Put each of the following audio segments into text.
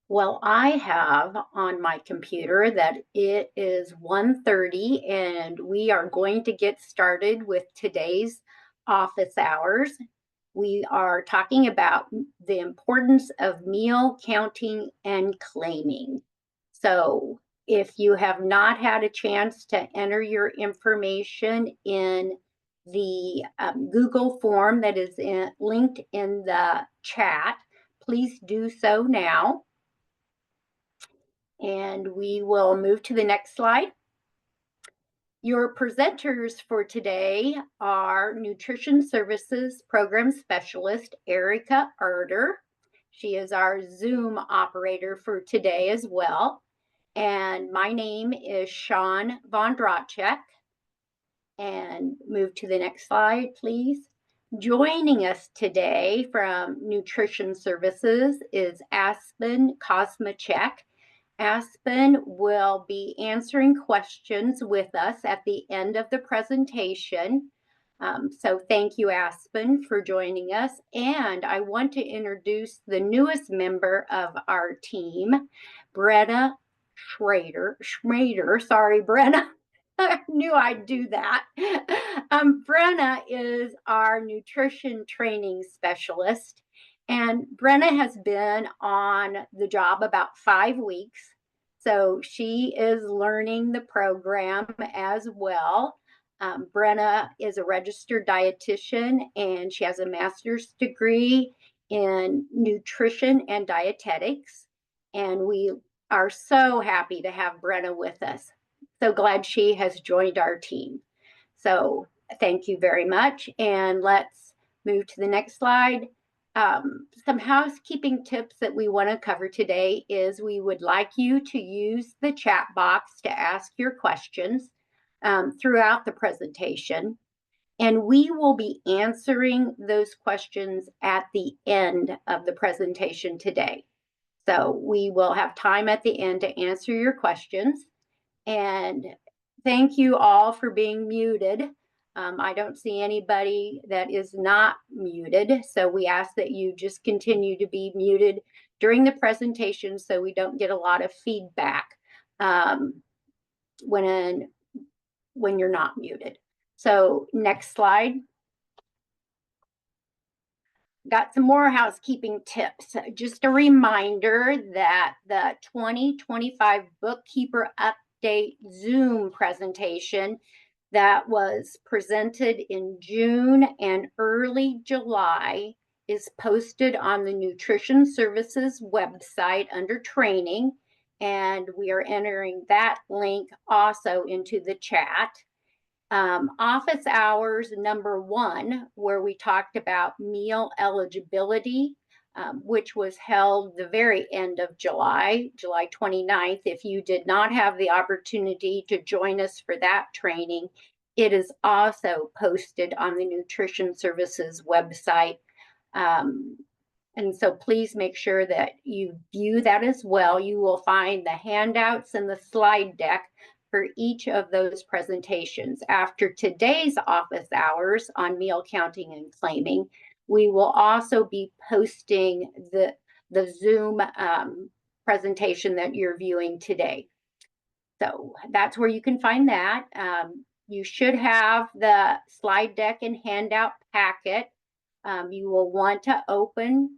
Well, I have on my computer that it is 1:30 and we are going to get started with today's office hours. We are talking about the importance of meal counting and claiming. So, if you have not had a chance to enter your information in the Google form that is linked in the chat, please do so now. And we will move to the next slide. Your presenters for today are Nutrition Services Program Specialist Erica Erder. She is our Zoom operator for today as well. And my name is Sean Von Drotchek. And move to the next slide, please. Joining us today from Nutrition Services is Aspen Kosmachek. Aspen will be answering questions with us at the end of the presentation. So thank you, Aspen, for joining us. And I want to introduce the newest member of our team, Brenna Schrader. Sorry, Brenna. I knew I'd do that. Brenna is our nutrition training specialist. And Brenna has been on the job about 5 weeks. So she is learning the program as well. Brenna is a registered dietitian and she has a master's degree in nutrition and dietetics. And we are so happy to have Brenna with us. So glad she has joined our team. So thank you very much. And let's move to the next slide. Some housekeeping tips that we want to cover today is we would like you to use the chat box to ask your questions throughout the presentation. And we will be answering those questions at the end of the presentation today. So we will have time at the end to answer your questions. And thank you all for being muted. I don't see anybody that is not muted. So we ask that you just continue to be muted during the presentation so we don't get a lot of feedback when you're not muted. So next slide. Got some more housekeeping tips. Just a reminder that the 2025 Bookkeeper Update Zoom presentation that was presented in June and early July is posted on the Nutrition Services website under training, and we are entering that link also into the chat. Office hours number 1, where we talked about meal eligibility, which was held the very end of July 29th. If you did not have the opportunity to join us for that training, it is also posted on the Nutrition Services website. And so please make sure that you view that as well. You will find the handouts and the slide deck for each of those presentations. After today's office hours on meal counting and claiming, we will also be posting the Zoom presentation that you're viewing today. So that's where you can find that. You should have the slide deck and handout packet. You will want to open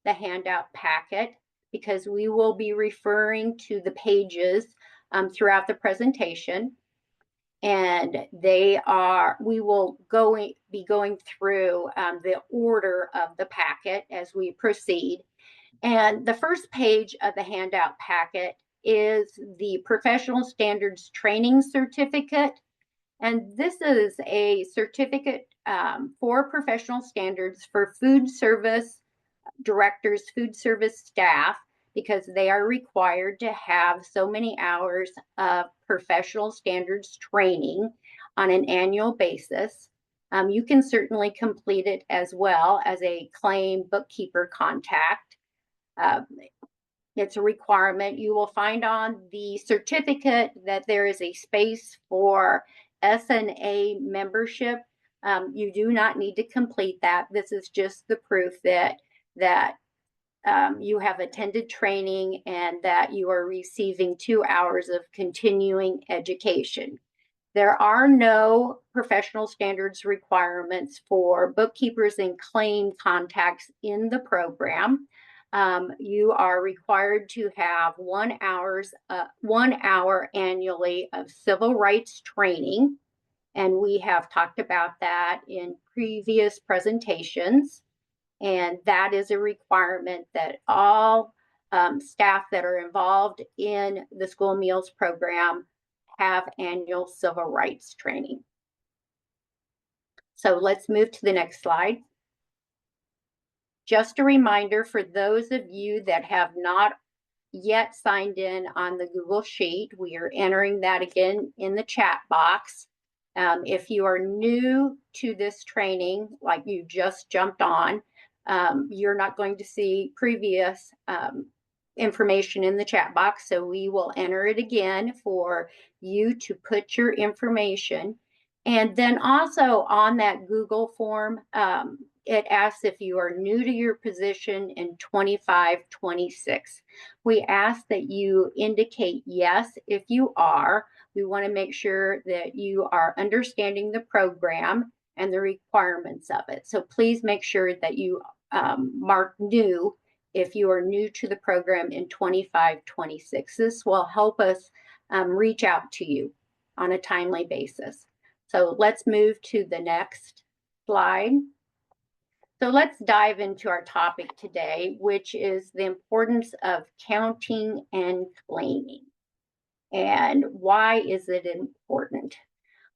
the handout packet because we will be referring to the pages throughout the presentation. And we will be going through the order of the packet as we proceed. And the first page of the handout packet is the Professional Standards Training Certificate. And this is a certificate for professional standards for food service directors, food service staff, because they are required to have so many hours of professional standards training on an annual basis. You can certainly complete it as well as a claim bookkeeper contact. It's a requirement. You will find on the certificate that there is a space for SNA membership. You do not need to complete that. This is just the proof that you have attended training and that you are receiving 2 hours of continuing education. There are no professional standards requirements for bookkeepers and claim contacts in the program. You are required to have 1 hour annually of civil rights training, and we have talked about that in previous presentations. And that is a requirement that all staff that are involved in the school meals program have annual civil rights training. So let's move to the next slide. Just a reminder for those of you that have not yet signed in on the Google Sheet, we are entering that again in the chat box. If you are new to this training, like you just jumped on, you're not going to see previous information in the chat box. So we will enter it again for you to put your information. And then also on that Google form, it asks if you are new to your position in 25-26. We ask that you indicate yes if you are. We want to make sure that you are understanding the program and the requirements of it. So please make sure that you mark new if you are new to the program in 25-26. This will help us reach out to you on a timely basis. So let's move to the next slide. So let's dive into our topic today, which is the importance of counting and claiming. And why is it important?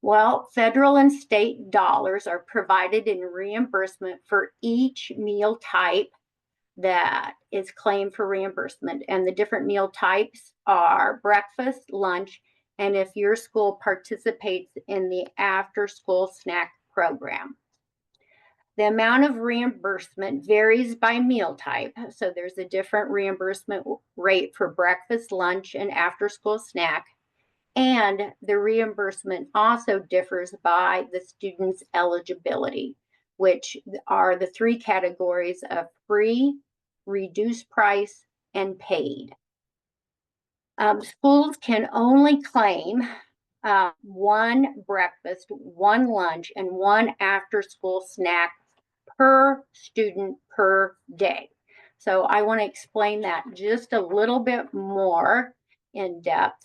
Well, federal and state dollars are provided in reimbursement for each meal type that is claimed for reimbursement. And the different meal types are breakfast, lunch, and if your school participates in the after-school snack program. The amount of reimbursement varies by meal type. So there's a different reimbursement rate for breakfast, lunch, and after-school snack. And the reimbursement also differs by the student's eligibility, which are the 3 categories of free, reduced price, and paid. Schools can only claim 1 breakfast, 1 lunch, and 1 after-school snack per student per day. So I want to explain that just a little bit more in depth.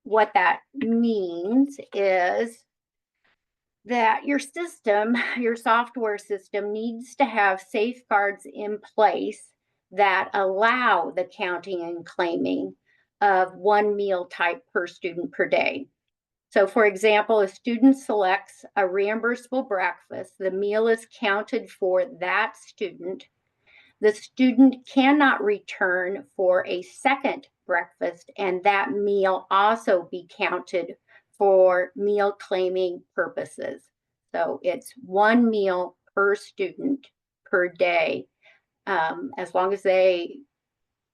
What that means is that your system, your software system, needs to have safeguards in place that allow the counting and claiming of 1 meal type per student per day. So for example, a student selects a reimbursable breakfast, the meal is counted for that student. The student cannot return for a second breakfast, and that meal also be counted for meal claiming purposes. So it's 1 meal per student per day. As long as they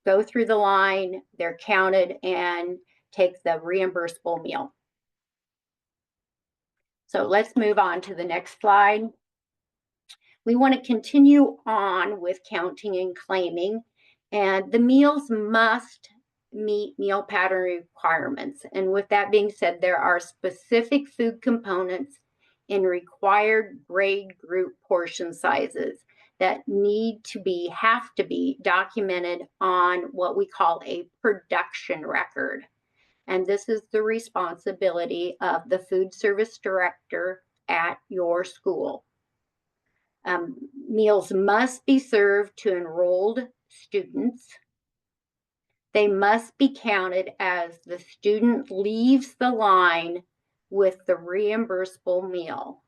go through the line, they're counted and take the reimbursable meal. So let's move on to the next slide. We want to continue on with counting and claiming, and the meals must meet meal pattern requirements. And with that being said, there are specific food components in required grade group portion sizes that have to be documented on what we call a production record. And this is the responsibility of the food service director at your school. Meals must be served to enrolled students. They must be counted as the student leaves the line with the reimbursable meal.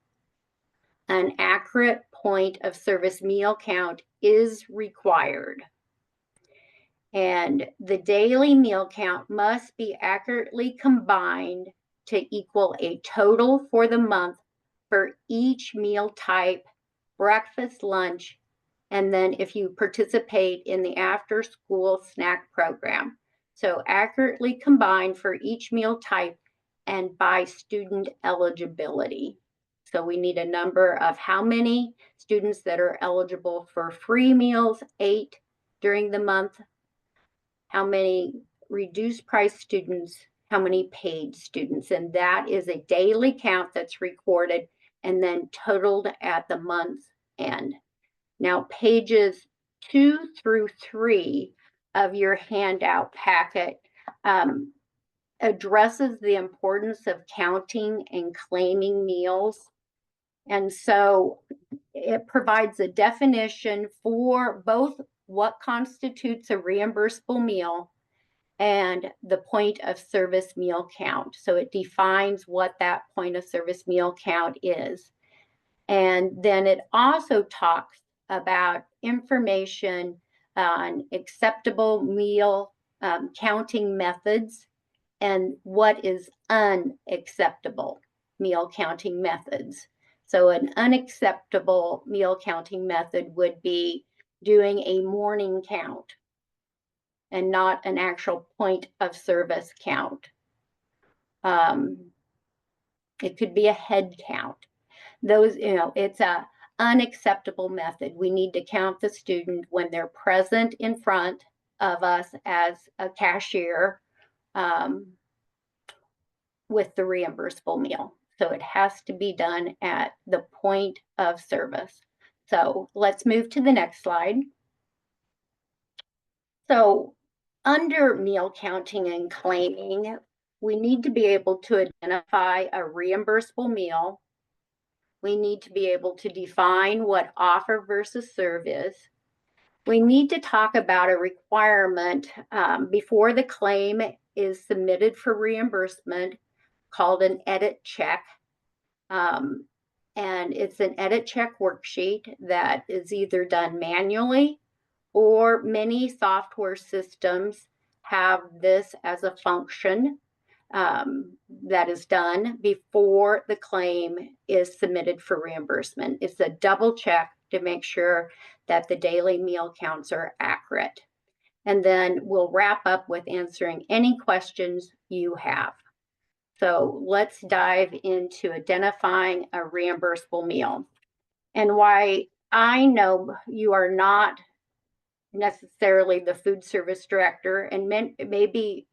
An accurate point of service meal count is required. And the daily meal count must be accurately combined to equal a total for the month for each meal type, breakfast, lunch, and then if you participate in the after-school snack program. So accurately combined for each meal type and by student eligibility. So we need a number of how many students that are eligible for free meals, 8 during the month, how many reduced price students, how many paid students. And that is a daily count that's recorded and then totaled at the month end. Now, pages 2 through 3 of your handout packet addresses the importance of counting and claiming meals. And so it provides a definition for both what constitutes a reimbursable meal and the point of service meal count. So it defines what that point of service meal count is. And then it also talks about information on acceptable meal counting methods and what is unacceptable meal counting methods. So an unacceptable meal counting method would be doing a morning count and not an actual point of service count. It could be a head count. Those, it's a unacceptable method. We need to count the student when they're present in front of us as a cashier with the reimbursable meal. So it has to be done at the point of service. So let's move to the next slide. So under meal counting and claiming, we need to be able to identify a reimbursable meal. We need to be able to define what offer versus serve is. We need to talk about a requirement before the claim is submitted for reimbursement called an edit check. And it's an edit check worksheet that is either done manually or many software systems have this as a function that is done before the claim is submitted for reimbursement. It's a double check to make sure that the daily meal counts are accurate. And then we'll wrap up with answering any questions you have. So let's dive into identifying a reimbursable meal. And why I know you are not necessarily the food service director, and maybe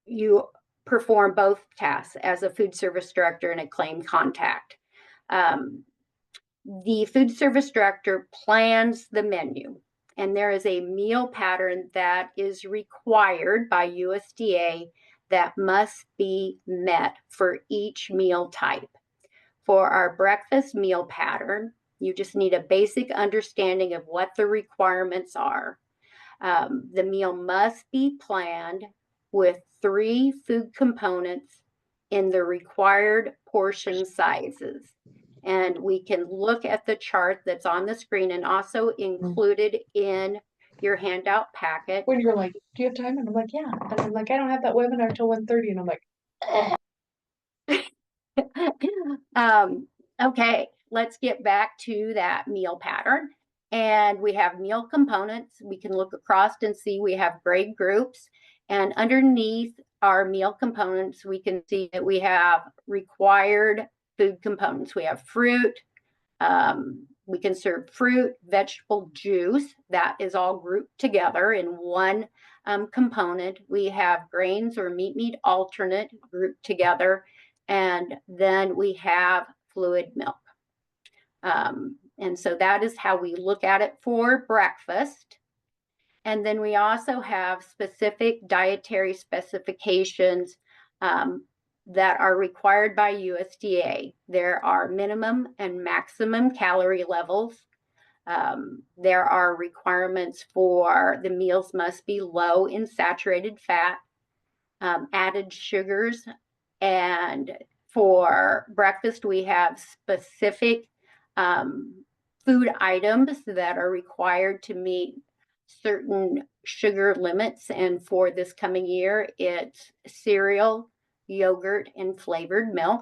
you perform both tasks as a food service director and a claim contact. The food service director plans the menu, and there is a meal pattern that is required by USDA that must be met for each meal type. For our breakfast meal pattern, you just need a basic understanding of what the requirements are. The meal must be planned with 3 food components in the required portion sizes. And we can look at the chart that's on the screen and also included in your handout packet. When you're like, do you have time? And I'm like, yeah. And I'm like, I don't have that webinar until 1:30. And I'm like, okay, let's get back to that meal pattern. And we have meal components. We can look across and see we have grade groups. And underneath our meal components, we can see that we have required food components. We have fruit. We can serve fruit, vegetable, juice. That is all grouped together in one component. We have grains or meat alternate grouped together. And then we have fluid milk. And so that is how we look at it for breakfast. And then we also have specific dietary specifications that are required by USDA. There are minimum and maximum calorie levels. There are requirements for the meals must be low in saturated fat, added sugars, and for breakfast, we have specific food items that are required to meet certain sugar limits. And for this coming year, it's cereal, yogurt, and flavored milk.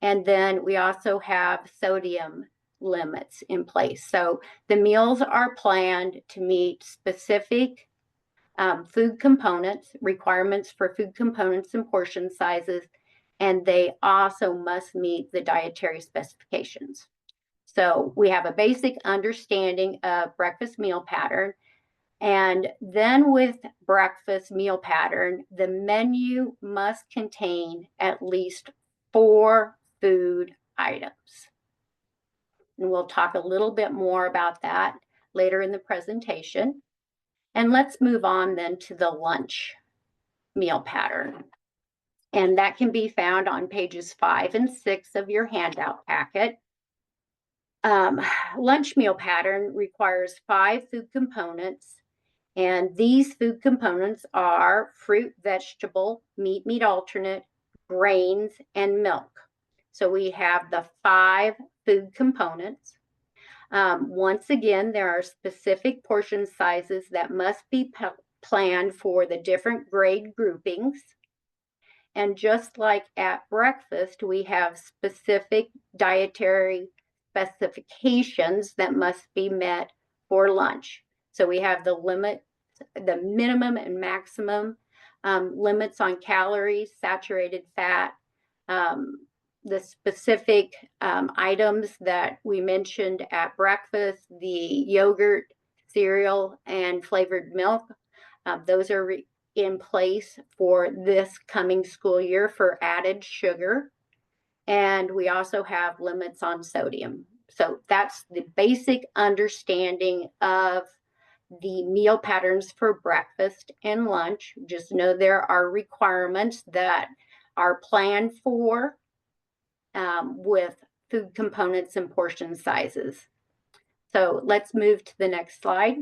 And then we also have sodium limits in place. So the meals are planned to meet specific food components, requirements for food components and portion sizes, and they also must meet the dietary specifications. So we have a basic understanding of breakfast meal pattern. And then with breakfast meal pattern, the menu must contain at least 4 food items. And we'll talk a little bit more about that later in the presentation. And let's move on then to the lunch meal pattern. And that can be found on pages 5 and 6 of your handout packet. Lunch meal pattern requires 5 food components, and these food components are fruit, vegetable, meat alternate, grains, and milk. So we have the 5 food components. Once again, there are specific portion sizes that must be planned for the different grade groupings. And just like at breakfast, we have specific dietary specifications that must be met for lunch. So we have the minimum and maximum limits on calories, saturated fat, the specific items that we mentioned at breakfast, the yogurt, cereal, and flavored milk. Those are in place for this coming school year for added sugar. And we also have limits on sodium. So that's the basic understanding of the meal patterns for breakfast and lunch. Just know there are requirements that are planned for with food components and portion sizes. So let's move to the next slide.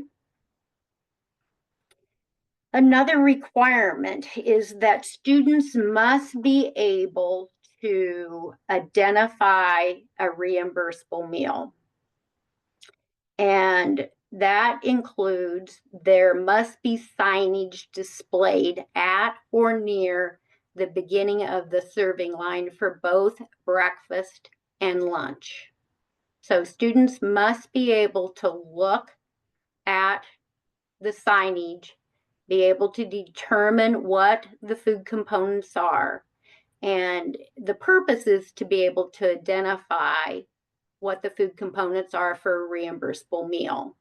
Another requirement is that students must be able to identify a reimbursable meal. And that includes there must be signage displayed at or near the beginning of the serving line for both breakfast and lunch. So students must be able to look at the signage, be able to determine what the food components are. And the purpose is to be able to identify what the food components are for a reimbursable meal.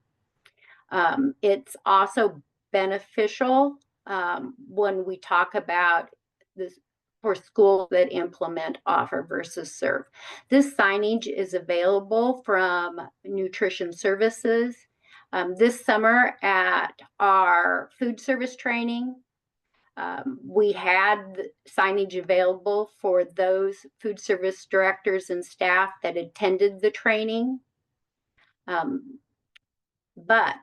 It's also beneficial when we talk about this for schools that implement offer versus serve. This signage is available from Nutrition Services. This summer at our food service training, we had signage available for those food service directors and staff that attended the training. But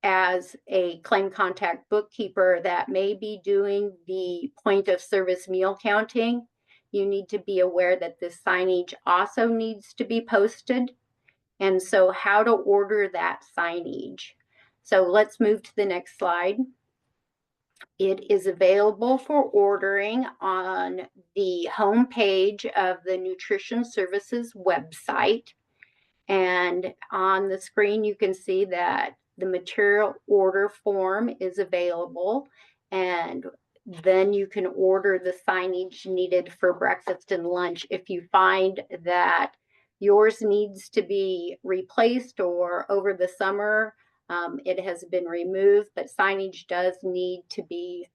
as a claim contact bookkeeper that may be doing the point of service meal counting, you need to be aware that this signage also needs to be posted. And so how to order that signage. So let's move to the next slide. It is available for ordering on the home page of the Nutrition Services website. And on the screen, you can see that the material order form is available, and then you can order the signage needed for breakfast and lunch. If you find that yours needs to be replaced or over the summer, it has been removed, but signage does need to be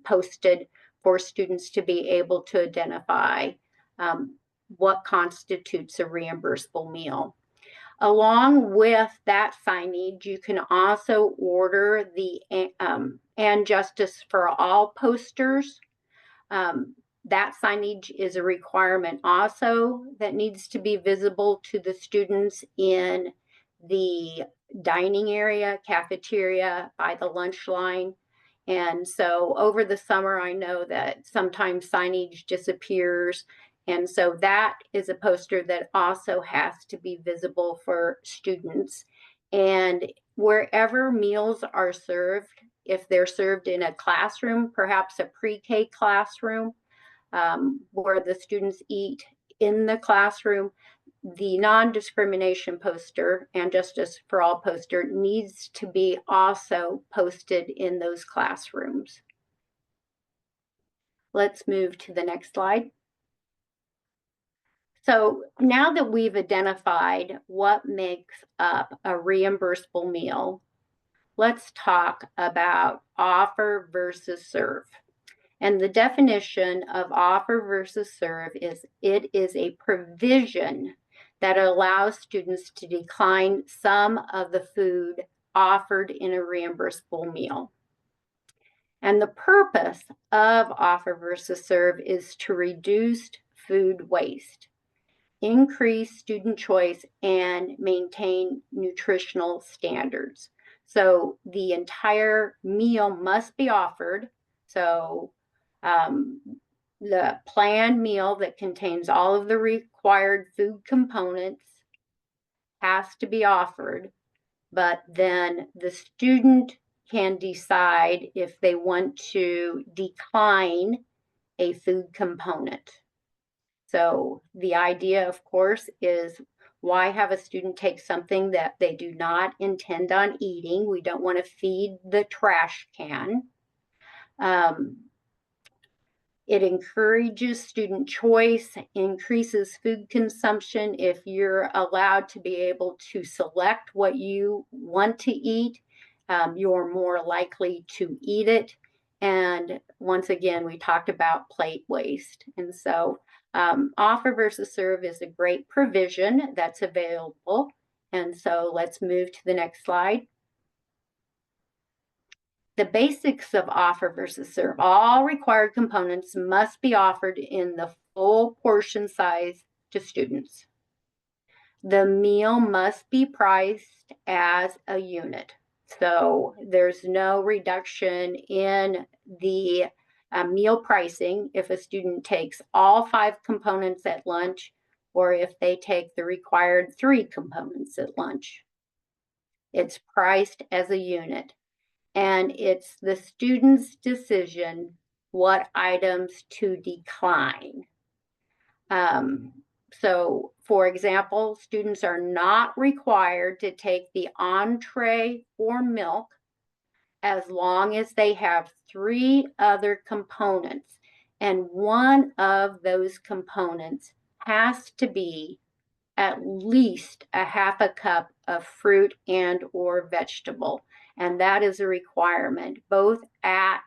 posted for students to be able to identify what constitutes a reimbursable meal. Along with that signage, you can also order the And Justice for All posters. That signage is a requirement also that needs to be visible to the students in the dining area, cafeteria, by the lunch line. And so over the summer, I know that sometimes signage disappears. And so that is a poster that also has to be visible for students. And wherever meals are served, if they're served in a classroom, perhaps a pre-K classroom, where the students eat in the classroom, the non-discrimination poster and Justice for All poster needs to be also posted in those classrooms. Let's move to the next slide. So now that we've identified what makes up a reimbursable meal, let's talk about offer versus serve. And the definition of offer versus serve is it is a provision that allows students to decline some of the food offered in a reimbursable meal. And the purpose of offer versus serve is to reduce food waste, increase student choice, and maintain nutritional standards. So the entire meal must be offered. So the planned meal that contains all of the required food components has to be offered, but then the student can decide if they want to decline a food component. So the idea, of course, is why have a student take something that they do not intend on eating? We don't want to feed the trash can. It encourages student choice, increases food consumption. If you're allowed to be able to select what you want to eat, you're more likely to eat it. And once again, we talked about plate waste. And so offer versus serve is a great provision that's available. And so let's move to the next slide. The basics of offer versus serve. All required components must be offered in the full portion size to students. The meal must be priced as a unit. So there's no reduction in the meal pricing if a student takes all 5 components at lunch or if they take the required 3 components at lunch. It's priced as a unit. And it's the student's decision what items to decline. So, for example, students are not required to take the entree or milk as long as they have 3 other components. And one of those components has to be at least a half a cup of fruit and or vegetable. And that is a requirement both at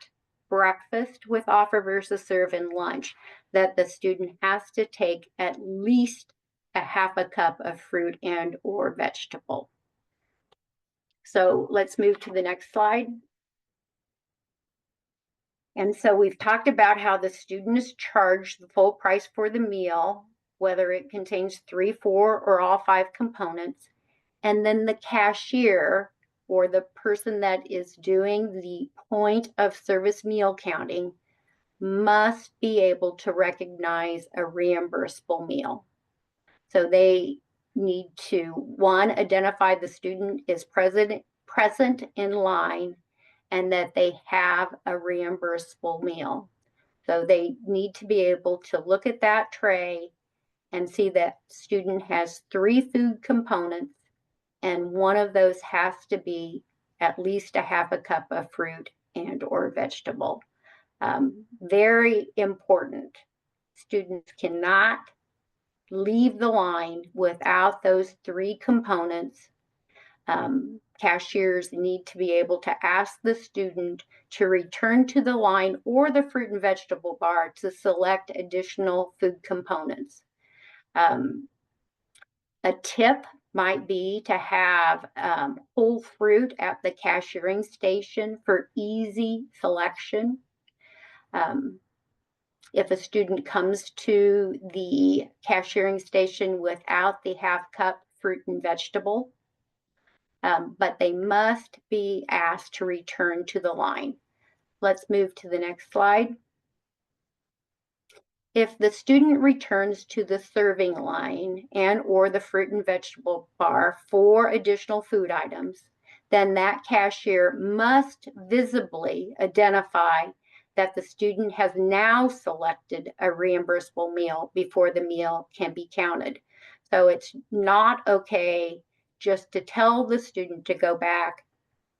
breakfast with offer versus serve and lunch, that the student has to take at least a half a cup of fruit and or vegetable. So let's move to the next slide. And so we've talked about how the student is charged the full price for the meal, whether it contains 3, 4, or all 5 components. And then the cashier or the person that is doing the point of service meal counting must be able to recognize a reimbursable meal. So they need to, one, identify the student is present in line and that they have a reimbursable meal. So they need to be able to look at that tray and see that student has 3 food components, and one of those has to be at least a half a cup of fruit and or vegetable. Very important. Students cannot leave the line without those 3 components. Cashiers need to be able to ask the student to return to the line or the fruit and vegetable bar to select additional food components. A tip might be to have whole fruit at the cashiering station for easy selection. If a student comes to the cashiering station without the half cup fruit and vegetable, but they must be asked to return to the line. Let's move to the next slide. If the student returns to the serving line and or the fruit and vegetable bar for additional food items, then that cashier must visibly identify that the student has now selected a reimbursable meal before the meal can be counted. So it's not okay just to tell the student to go back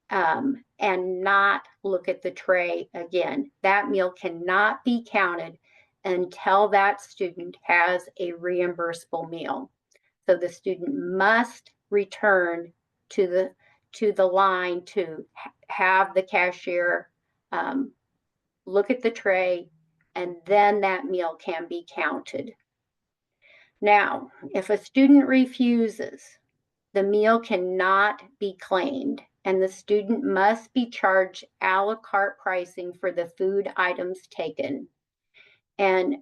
and not look at the tray again. That meal cannot be counted until that student has a reimbursable meal. So the student must return to the line to have the cashier look at the tray, and then that meal can be counted. Now, if a student refuses, the meal cannot be claimed, and the student must be charged a la carte pricing for the food items taken. And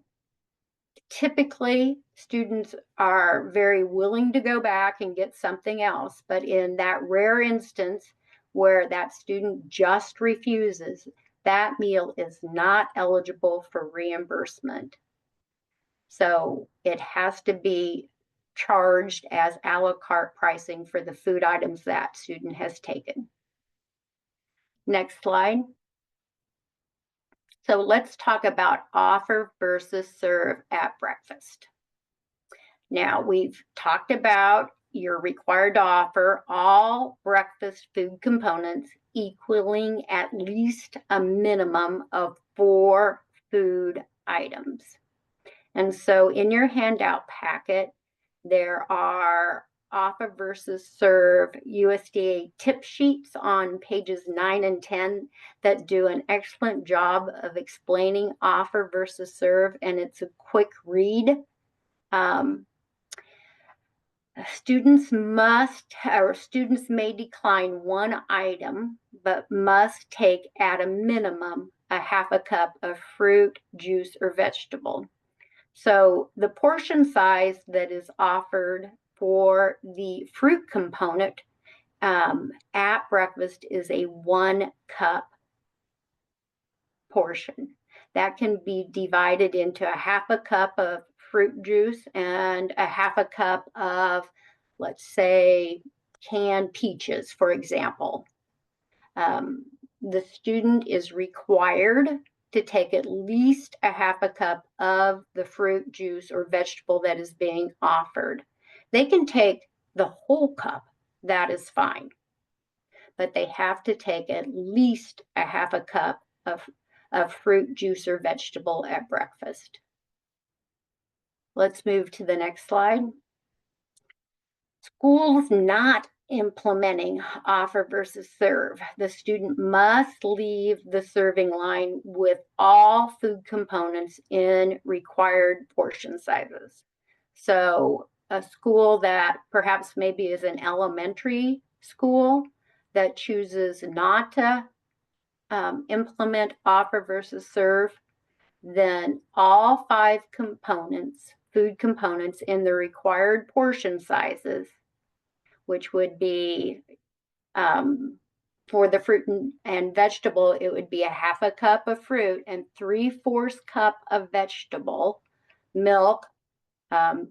typically, students are very willing to go back and get something else, but in that rare instance where that student just refuses, that meal is not eligible for reimbursement. So it has to be charged as a la carte pricing for the food items that student has taken. Next slide. So let's talk about offer versus serve at breakfast. Now, we've talked about your required to offer all breakfast food components equaling at least a minimum of 4 food items. And so in your handout packet, there are offer versus serve USDA tip sheets on pages 9 and 10 that do an excellent job of explaining offer versus serve, and it's a quick read. Students may decline one item, but must take at a minimum a half a cup of fruit, juice, or vegetable. So the portion size that is offered for the fruit component at breakfast is a 1 cup portion. That can be divided into a half a cup of fruit juice and a half a cup of, let's say, canned peaches, for example. The student is required to take at least a half a cup of the fruit juice or vegetable that is being offered. They can take the whole cup, that is fine, but they have to take at least a half a cup of fruit juice or vegetable at breakfast. Let's move to the next slide. Schools not implementing offer versus serve. The student must leave the serving line with all food components in required portion sizes. So a school that perhaps maybe is an elementary school that chooses not to implement offer versus serve, then all 5 components, food components in the required portion sizes, which would be for the fruit and vegetable, it would be a half a cup of fruit and 3/4 cup of vegetable, milk, the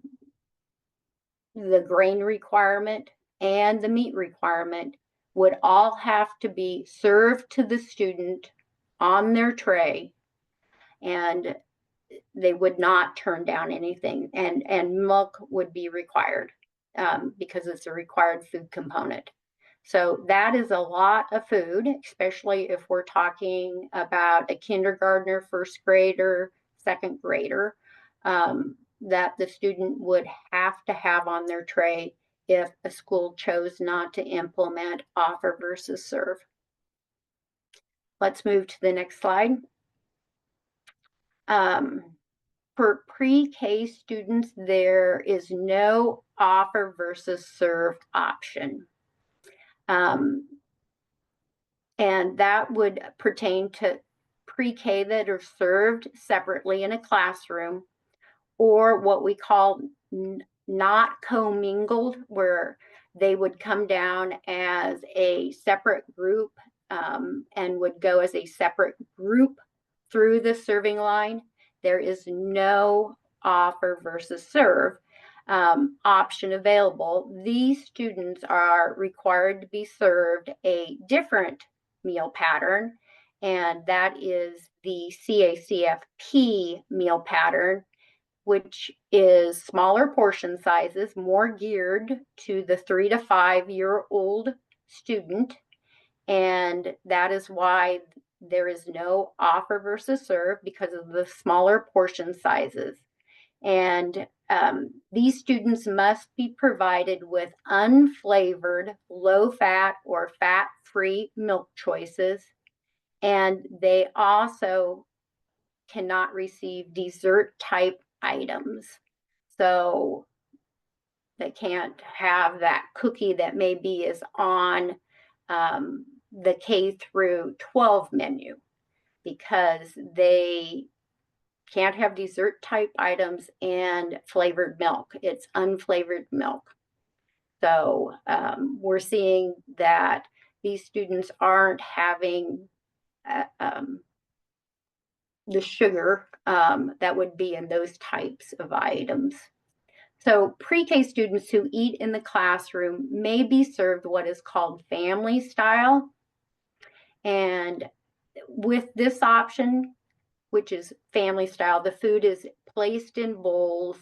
grain requirement, and the meat requirement would all have to be served to the student on their tray, and they would not turn down anything. And milk would be required because it's a required food component. So that is a lot of food, especially if we're talking about a kindergartner, first grader, second grader, that the student would have to have on their tray if a school chose not to implement offer versus serve. Let's move to the next slide. For pre-K students, there is no offer versus serve option. And that would pertain to pre-K that are served separately in a classroom, or what we call not commingled, where they would come down as a separate group and would go as a separate group through the serving line. There is no offer versus serve option available. These students are required to be served a different meal pattern, and that is the CACFP meal pattern, which is smaller portion sizes, more geared to the 3 to 5 year old student. And that is why there is no offer versus serve because of the smaller portion sizes. And these students must be provided with unflavored, low-fat, or fat-free milk choices. And they also cannot receive dessert-type items. So they can't have that cookie that maybe is on the K through 12 menu, because they can't have dessert type items and flavored milk. It's unflavored milk. So we're seeing that these students aren't having the sugar that would be in those types of items. So pre-K students who eat in the classroom may be served what is called family style. And with this option, which is family style, the food is placed in bowls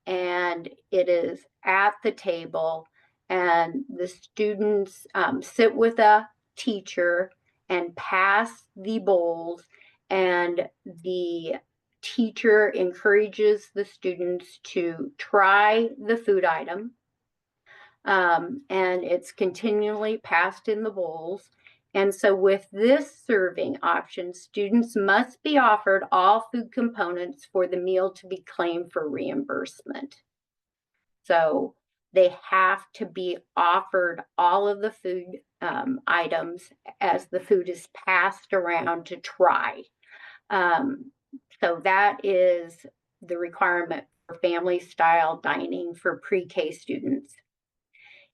and it is at the table, and the students sit with a teacher and pass the bowls, and the teacher encourages the students to try the food item, and it's continually passed in the bowls. And so with this serving option, students must be offered all food components for the meal to be claimed for reimbursement. So they have to be offered all of the food items as the food is passed around to try. So that is the requirement for family style dining for pre-K students.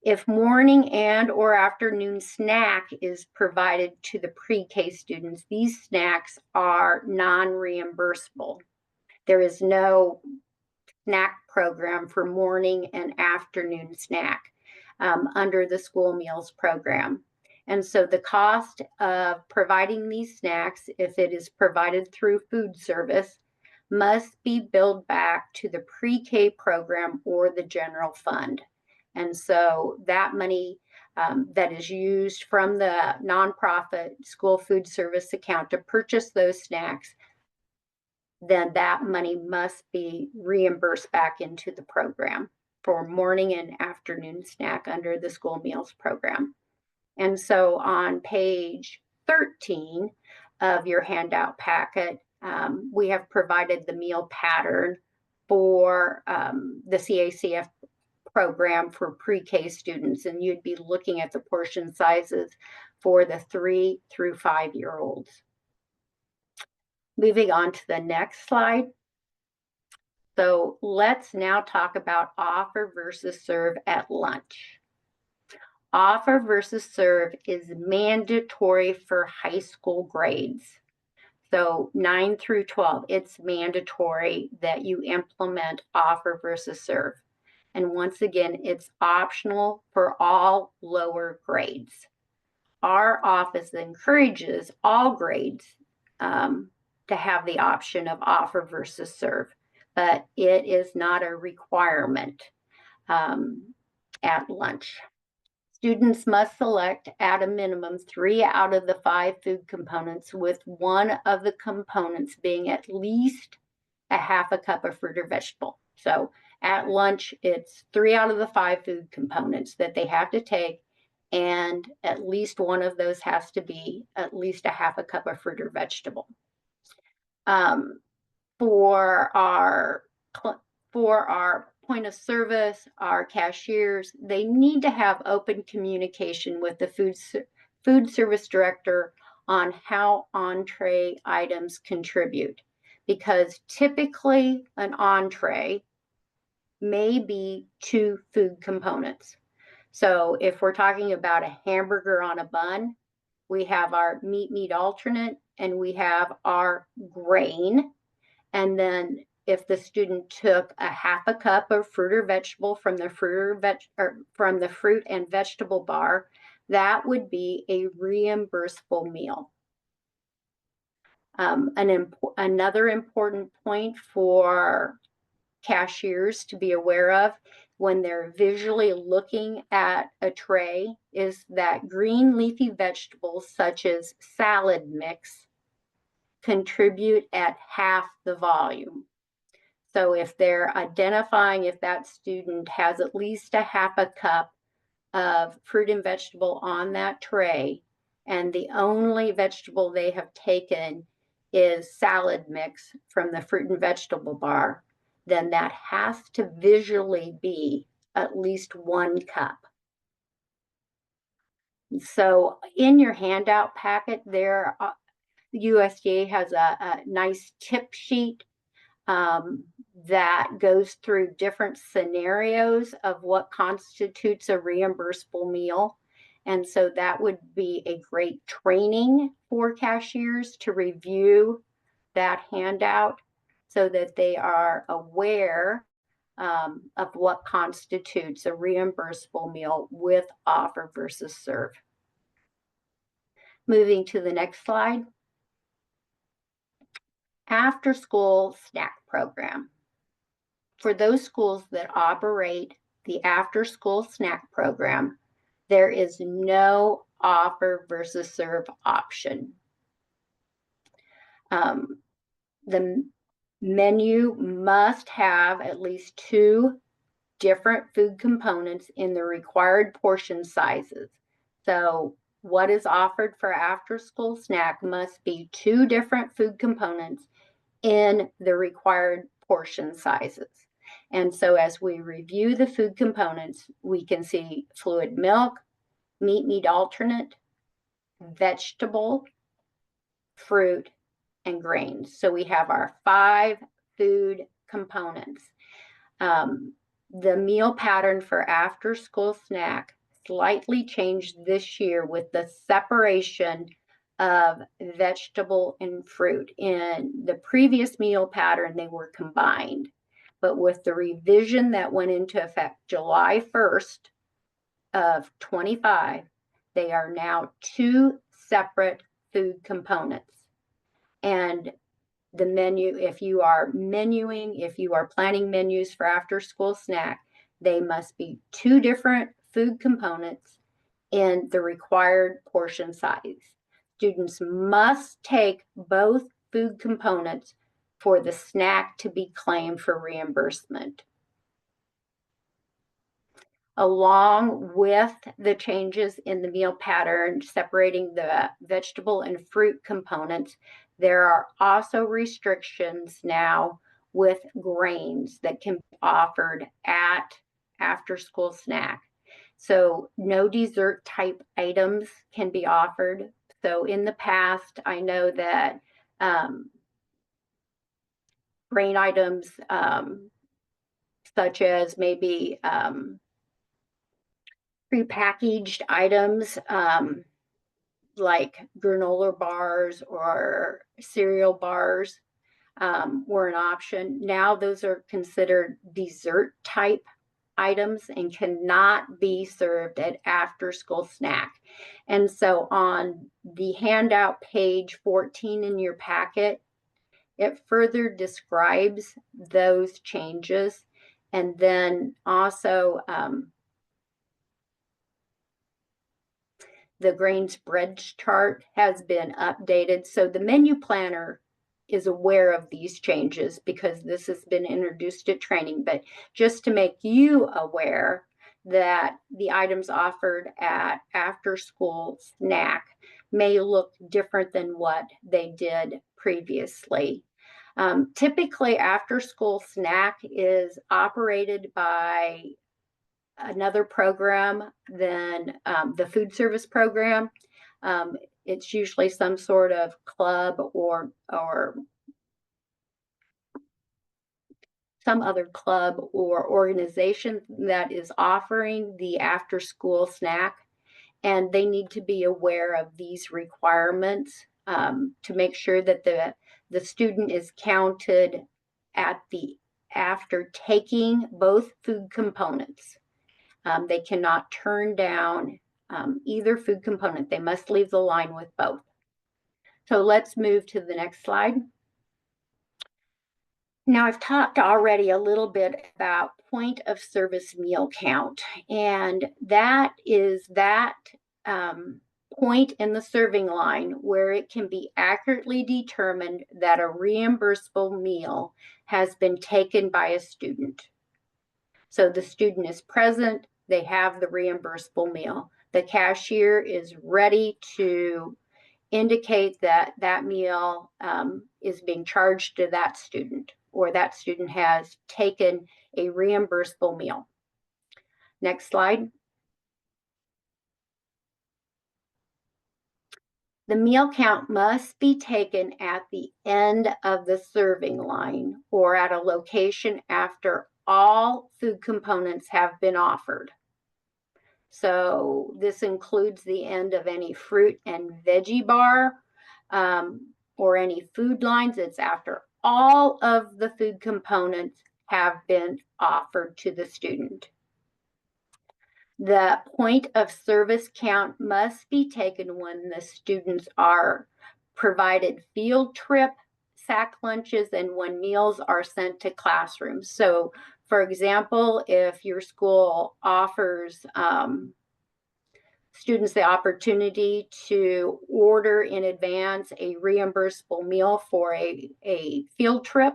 If morning and or afternoon snack is provided to the pre-K students, these snacks are non-reimbursable. There is no snack program for morning and afternoon snack under the school meals program. And so the cost of providing these snacks, if it is provided through food service, must be billed back to the pre-K program or the general fund. And so that money that is used from the nonprofit school food service account to purchase those snacks, then that money must be reimbursed back into the program for morning and afternoon snack under the school meals program. And so on page 13 of your handout packet, we have provided the meal pattern for the CACF program for pre-K students, and you'd be looking at the portion sizes for the 3 through 5-year-olds. Moving on to the next slide. So let's now talk about offer versus serve at lunch. Offer versus serve is mandatory for high school grades. So 9 through 12, it's mandatory that you implement offer versus serve. And once again, it's optional for all lower grades. Our office encourages all grades to have the option of offer versus serve, but it is not a requirement at lunch. Students must select at a minimum 3 out of the 5 food components, with one of the components being at least a half a cup of fruit or vegetable. So at lunch, it's 3 out of the 5 food components that they have to take, and at least one of those has to be at least a half a cup of fruit or vegetable. For our point of service, our cashiers, they need to have open communication with the food service director on how entree items contribute, because typically an entree may be 2 food components. So if we're talking about a hamburger on a bun, we have our meat alternate and we have our grain. And then if the student took a half a cup of fruit or vegetable from the fruit and vegetable bar, that would be a reimbursable meal. Another important point for cashiers to be aware of when they're visually looking at a tray is that green leafy vegetables such as salad mix contribute at half the volume. So if they're identifying if that student has at least a half a cup of fruit and vegetable on that tray, and the only vegetable they have taken is salad mix from the fruit and vegetable bar, then that has to visually be at least 1 cup. So in your handout packet there, USDA has a nice tip sheet that goes through different scenarios of what constitutes a reimbursable meal. And so that would be a great training for cashiers to review that handout so that they are aware of what constitutes a reimbursable meal with offer versus serve. Moving to the next slide. After school snack program. For those schools that operate the after school snack program, there is no offer versus serve option. The menu must have at least 2 different food components in the required portion sizes. So what is offered for after school snack must be 2 different food components in the required portion sizes. And so as we review the food components, we can see fluid milk, meat alternate, vegetable, fruit, and grains. So we have our 5 food components. The meal pattern for after school snack slightly changed this year with the separation of vegetable and fruit. In the previous meal pattern, they were combined. But with the revision that went into effect July 1st of 25, they are now 2 separate food components. And the menu, if you are menuing, if you are planning menus for after school snack, they must be 2 different food components in the required portion size. Students must take both food components for the snack to be claimed for reimbursement. Along with the changes in the meal pattern separating the vegetable and fruit components, there are also restrictions now with grains that can be offered at after school snack. So no dessert type items can be offered. So in the past, I know that grain items such as maybe prepackaged items like granola bars or cereal bars were an option. Now those are considered dessert type items and cannot be served at after school snack. And so on the handout page 14 in your packet, it further describes those changes. And then also the grain spreads chart has been updated. So the menu planner is aware of these changes because this has been introduced at training, but just to make you aware that the items offered at after school snack may look different than what they did previously. Typically, after school snack is operated by another program than the food service program. It's usually some sort of club or some other club or organization that is offering the after school snack, and they need to be aware of these requirements to make sure that the student is counted at the after taking both food components. They cannot turn down either food component. They must leave the line with both. So let's move to the next slide. Now, I've talked already a little bit about point of service meal count, and that is that point in the serving line where it can be accurately determined that a reimbursable meal has been taken by a student. So the student is present, they have the reimbursable meal. The cashier is ready to indicate that that meal is being charged to that student, or that student has taken a reimbursable meal. Next slide. The meal count must be taken at the end of the serving line or at a location after all food components have been offered. So this includes the end of any fruit and veggie bar or any food lines. It's after all of the food components have been offered to the student. The point of service count must be taken when the students are provided field trip sack lunches and when meals are sent to classrooms. So, for example, if your school offers students the opportunity to order in advance a reimbursable meal for a field trip,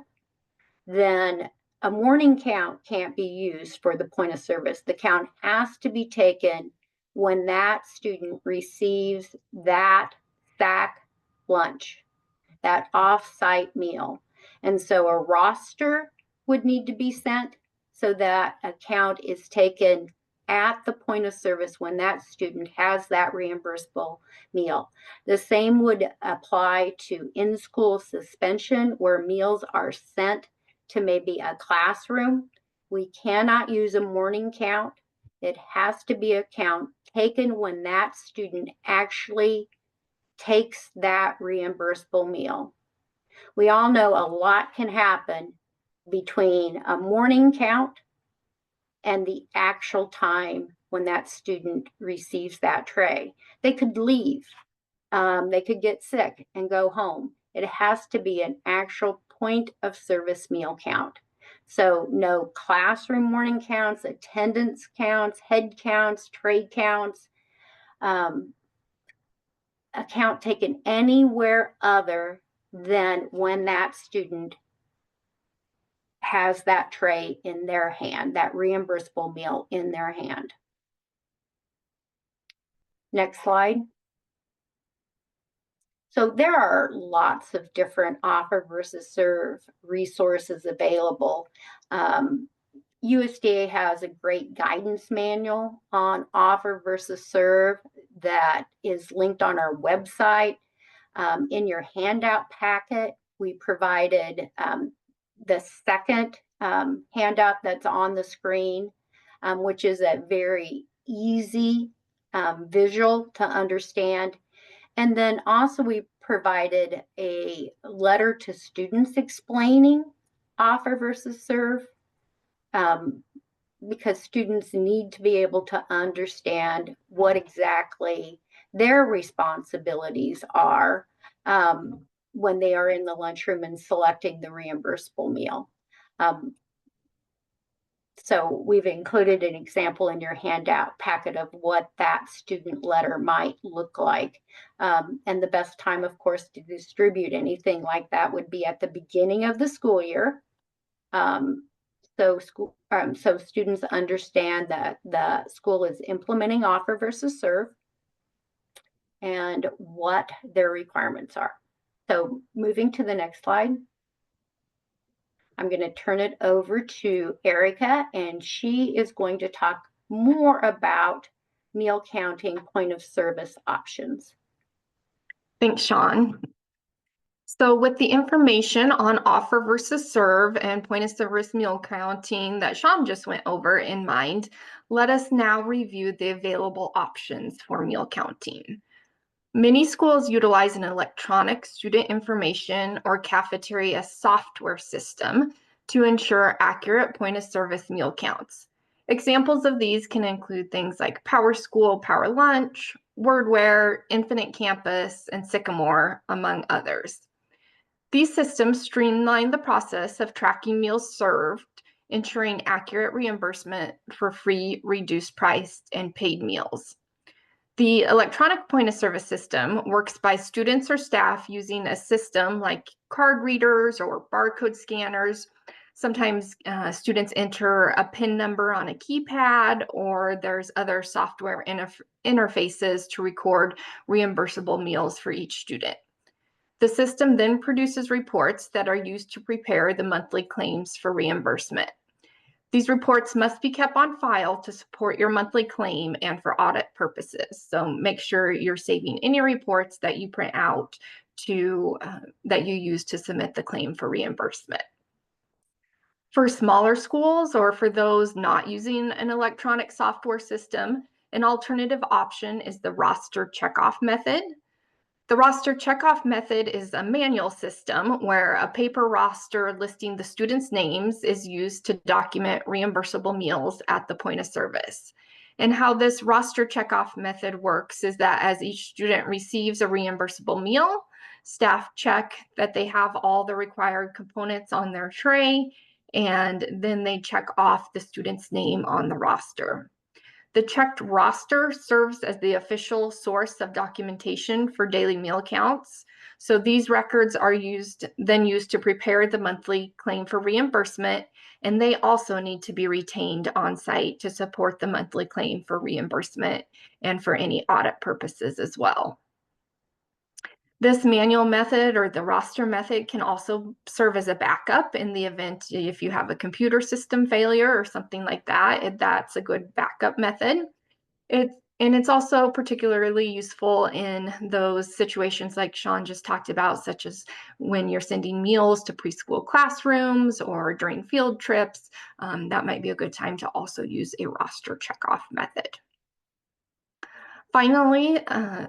then a morning count can't be used for the point of service. The count has to be taken when that student receives that sack lunch, that off-site meal. And so a roster would need to be sent so that a count is taken at the point of service when that student has that reimbursable meal. The same would apply to in-school suspension where meals are sent to maybe a classroom. We cannot use a morning count. It has to be a count taken when that student actually takes that reimbursable meal. We all know a lot can happen between a morning count and the actual time when that student receives that tray. They could leave, they could get sick and go home. It has to be an actual point of service meal count. So no classroom morning counts, attendance counts, head counts, tray counts, a count taken anywhere other than when that student has that tray in their hand, that reimbursable meal in their hand. Next slide. So there are lots of different offer versus serve resources available. USDA has a great guidance manual on offer versus serve that is linked on our website. In your handout packet, we provided the second handout that's on the screen, which is a very easy visual to understand. And then also we provided a letter to students explaining offer versus serve, because students need to be able to understand what exactly their responsibilities are when they are in the lunchroom and selecting the reimbursable meal. So we've included an example in your handout packet of what that student letter might look like. And the best time, of course, to distribute anything like that would be at the beginning of the school year. So students understand that the school is implementing offer versus serve and what their requirements are. So moving to the next slide. I'm going to turn it over to Erica, and she is going to talk more about meal counting point of service options. Thanks, Sean. So with the information on offer versus serve and point of service meal counting that Sean just went over in mind, let us now review the available options for meal counting. Many schools utilize an electronic student information or cafeteria software system to ensure accurate point of service meal counts. Examples of these can include things like PowerSchool, PowerLunch, Wordware, Infinite Campus, and Sycamore, among others. These systems streamline the process of tracking meals served, ensuring accurate reimbursement for free, reduced priced, and paid meals. The electronic point of service system works by students or staff using a system like card readers or barcode scanners. Sometimes students enter a PIN number on a keypad, or there's other software interfaces to record reimbursable meals for each student. The system then produces reports that are used to prepare the monthly claims for reimbursement. These reports must be kept on file to support your monthly claim and for audit purposes. So make sure you're saving any reports that you print out that you use to submit the claim for reimbursement. For smaller schools or for those not using an electronic software system, an alternative option is the roster checkoff method. The roster checkoff method is a manual system where a paper roster listing the students' names is used to document reimbursable meals at the point of service. And how this roster checkoff method works is that as each student receives a reimbursable meal, staff check that they have all the required components on their tray, and then they check off the student's name on the roster. The checked roster serves as the official source of documentation for daily meal counts. So these records are then used to prepare the monthly claim for reimbursement, and they also need to be retained on site to support the monthly claim for reimbursement and for any audit purposes as well. This manual method or the roster method can also serve as a backup in the event if you have a computer system failure or something like that. That's a good backup method. It's also particularly useful in those situations like Sean just talked about, such as when you're sending meals to preschool classrooms or during field trips. That might be a good time to also use a roster checkoff method. Finally,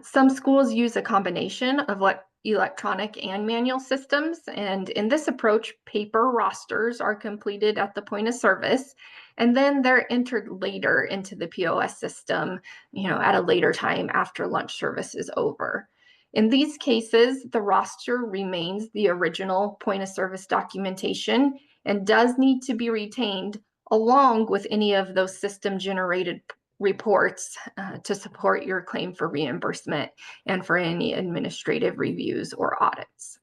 some schools use a combination of electronic and manual systems, and in this approach, paper rosters are completed at the point of service, and then they're entered later into the POS system, at a later time after lunch service is over. In these cases, the roster remains the original point of service documentation and does need to be retained along with any of those system-generated reports to support your claim for reimbursement and for any administrative reviews or audits.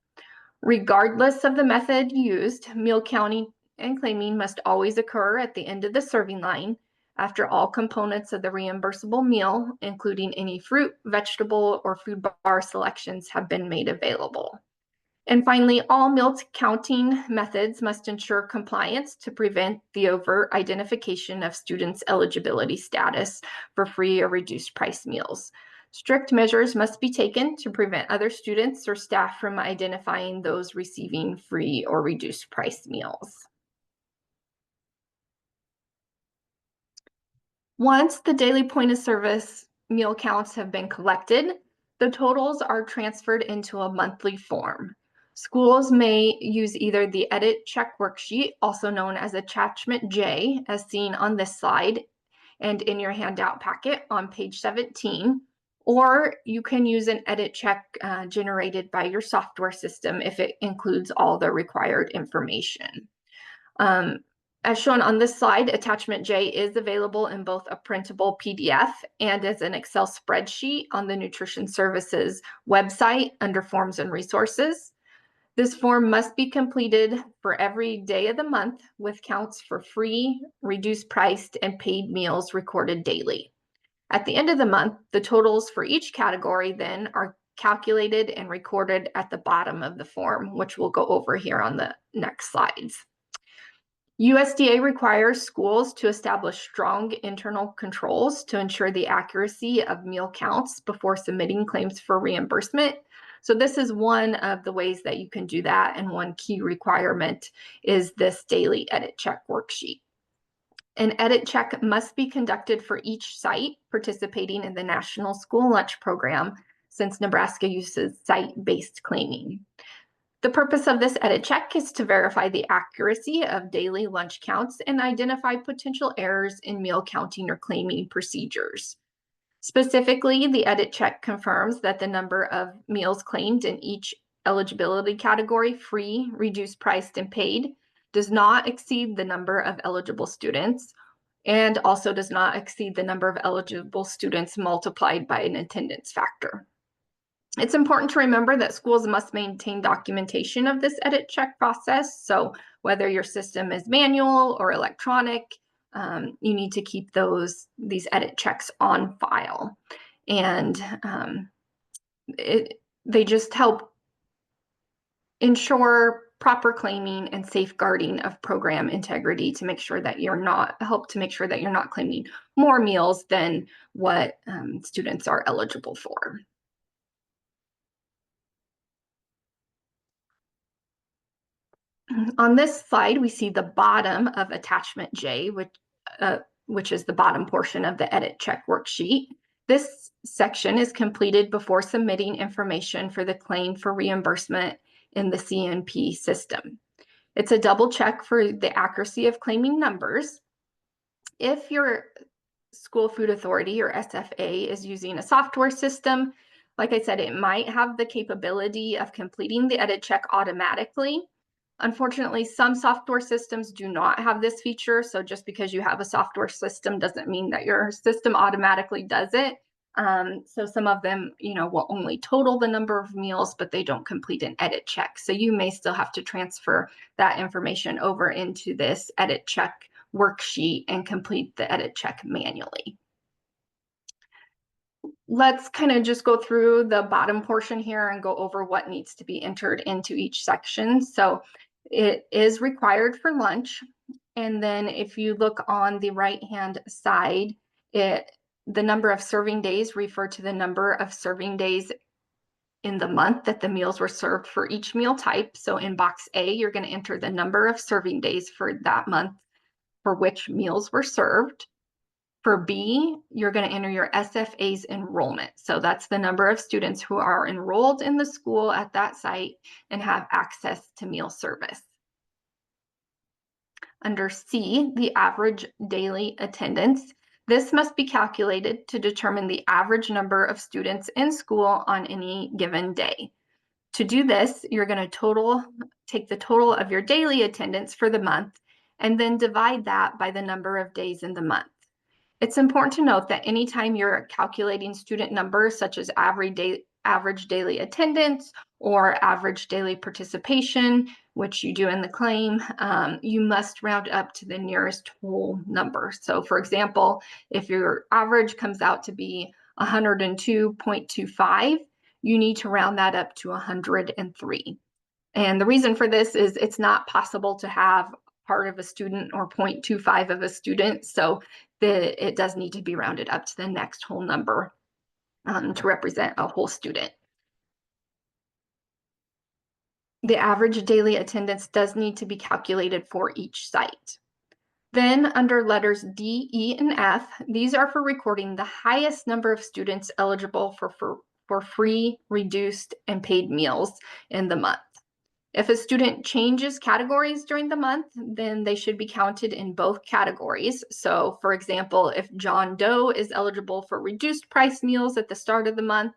Regardless of the method used, meal counting and claiming must always occur at the end of the serving line after all components of the reimbursable meal, including any fruit, vegetable, or food bar selections, have been made available. And finally, all meal counting methods must ensure compliance to prevent the overt identification of students' eligibility status for free or reduced price meals. Strict measures must be taken to prevent other students or staff from identifying those receiving free or reduced price meals. Once the daily point of service meal counts have been collected, the totals are transferred into a monthly form. Schools may use either the edit check worksheet, also known as attachment J, as seen on this slide and in your handout packet on page 17, or you can use an edit check generated by your software system if it includes all the required information. As shown on this slide, attachment J is available in both a printable PDF and as an Excel spreadsheet on the Nutrition Services website under Forms and Resources. This form must be completed for every day of the month with counts for free, reduced priced, and paid meals recorded daily. At the end of the month, the totals for each category then are calculated and recorded at the bottom of the form, which we'll go over here on the next slides. USDA requires schools to establish strong internal controls to ensure the accuracy of meal counts before submitting claims for reimbursement. So this is one of the ways that you can do that, and one key requirement is this daily edit check worksheet. An edit check must be conducted for each site participating in the National School Lunch Program, since Nebraska uses site-based claiming. The purpose of this edit check is to verify the accuracy of daily lunch counts and identify potential errors in meal counting or claiming procedures. Specifically, the edit check confirms that the number of meals claimed in each eligibility category, free, reduced priced, and paid, does not exceed the number of eligible students, and also does not exceed the number of eligible students multiplied by an attendance factor. It's important to remember that schools must maintain documentation of this edit check process. So whether your system is manual or electronic, you need to keep these edit checks on file. And they just help ensure proper claiming and safeguarding of program integrity to make sure that you're not claiming more meals than what students are eligible for. On this slide, we see the bottom of attachment J, which is the bottom portion of the edit check worksheet. This section is completed before submitting information for the claim for reimbursement in the CNP system. It's a double check for the accuracy of claiming numbers. If your school food authority or SFA is using a software system, like I said, it might have the capability of completing the edit check automatically. Unfortunately, some software systems do not have this feature. So just because you have a software system doesn't mean that your system automatically does it. So some of them, will only total the number of meals, but they don't complete an edit check. So you may still have to transfer that information over into this edit check worksheet and complete the edit check manually. Let's kind of just go through the bottom portion here and go over what needs to be entered into each section. So it is required for lunch. And then if you look on the right-hand side, the number of serving days refer to the number of serving days in the month that the meals were served for each meal type. So in box A, you're going to enter the number of serving days for that month for which meals were served. For B, you're going to enter your SFA's enrollment. So that's the number of students who are enrolled in the school at that site and have access to meal service. Under C, the average daily attendance. This must be calculated to determine the average number of students in school on any given day. To do this, you're going to take the total of your daily attendance for the month and then divide that by the number of days in the month. It's important to note that anytime you're calculating student numbers, such as average daily attendance or average daily participation, which you do in the claim, you must round up to the nearest whole number. So for example, if your average comes out to be 102.25, you need to round that up to 103. And the reason for this is it's not possible to have part of a student or 0.25 of a student. So it does need to be rounded up to the next whole number to represent a whole student. The average daily attendance does need to be calculated for each site. Then under letters D, E, and F, these are for recording the highest number of students eligible for free, reduced, and paid meals in the month. If a student changes categories during the month, then they should be counted in both categories. So for example, if John Doe is eligible for reduced price meals at the start of the month,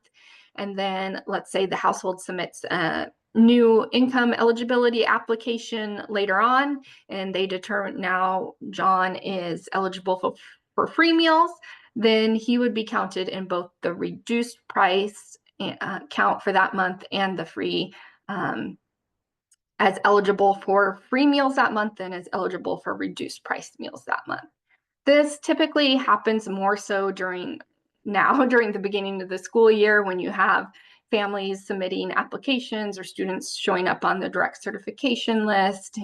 and then let's say the household submits a new income eligibility application later on, and they determine now John is eligible for free meals, then he would be counted in both the reduced price count for that month and the free as eligible for free meals that month and as eligible for reduced price meals that month. This typically happens more so during the beginning of the school year when you have families submitting applications or students showing up on the direct certification list.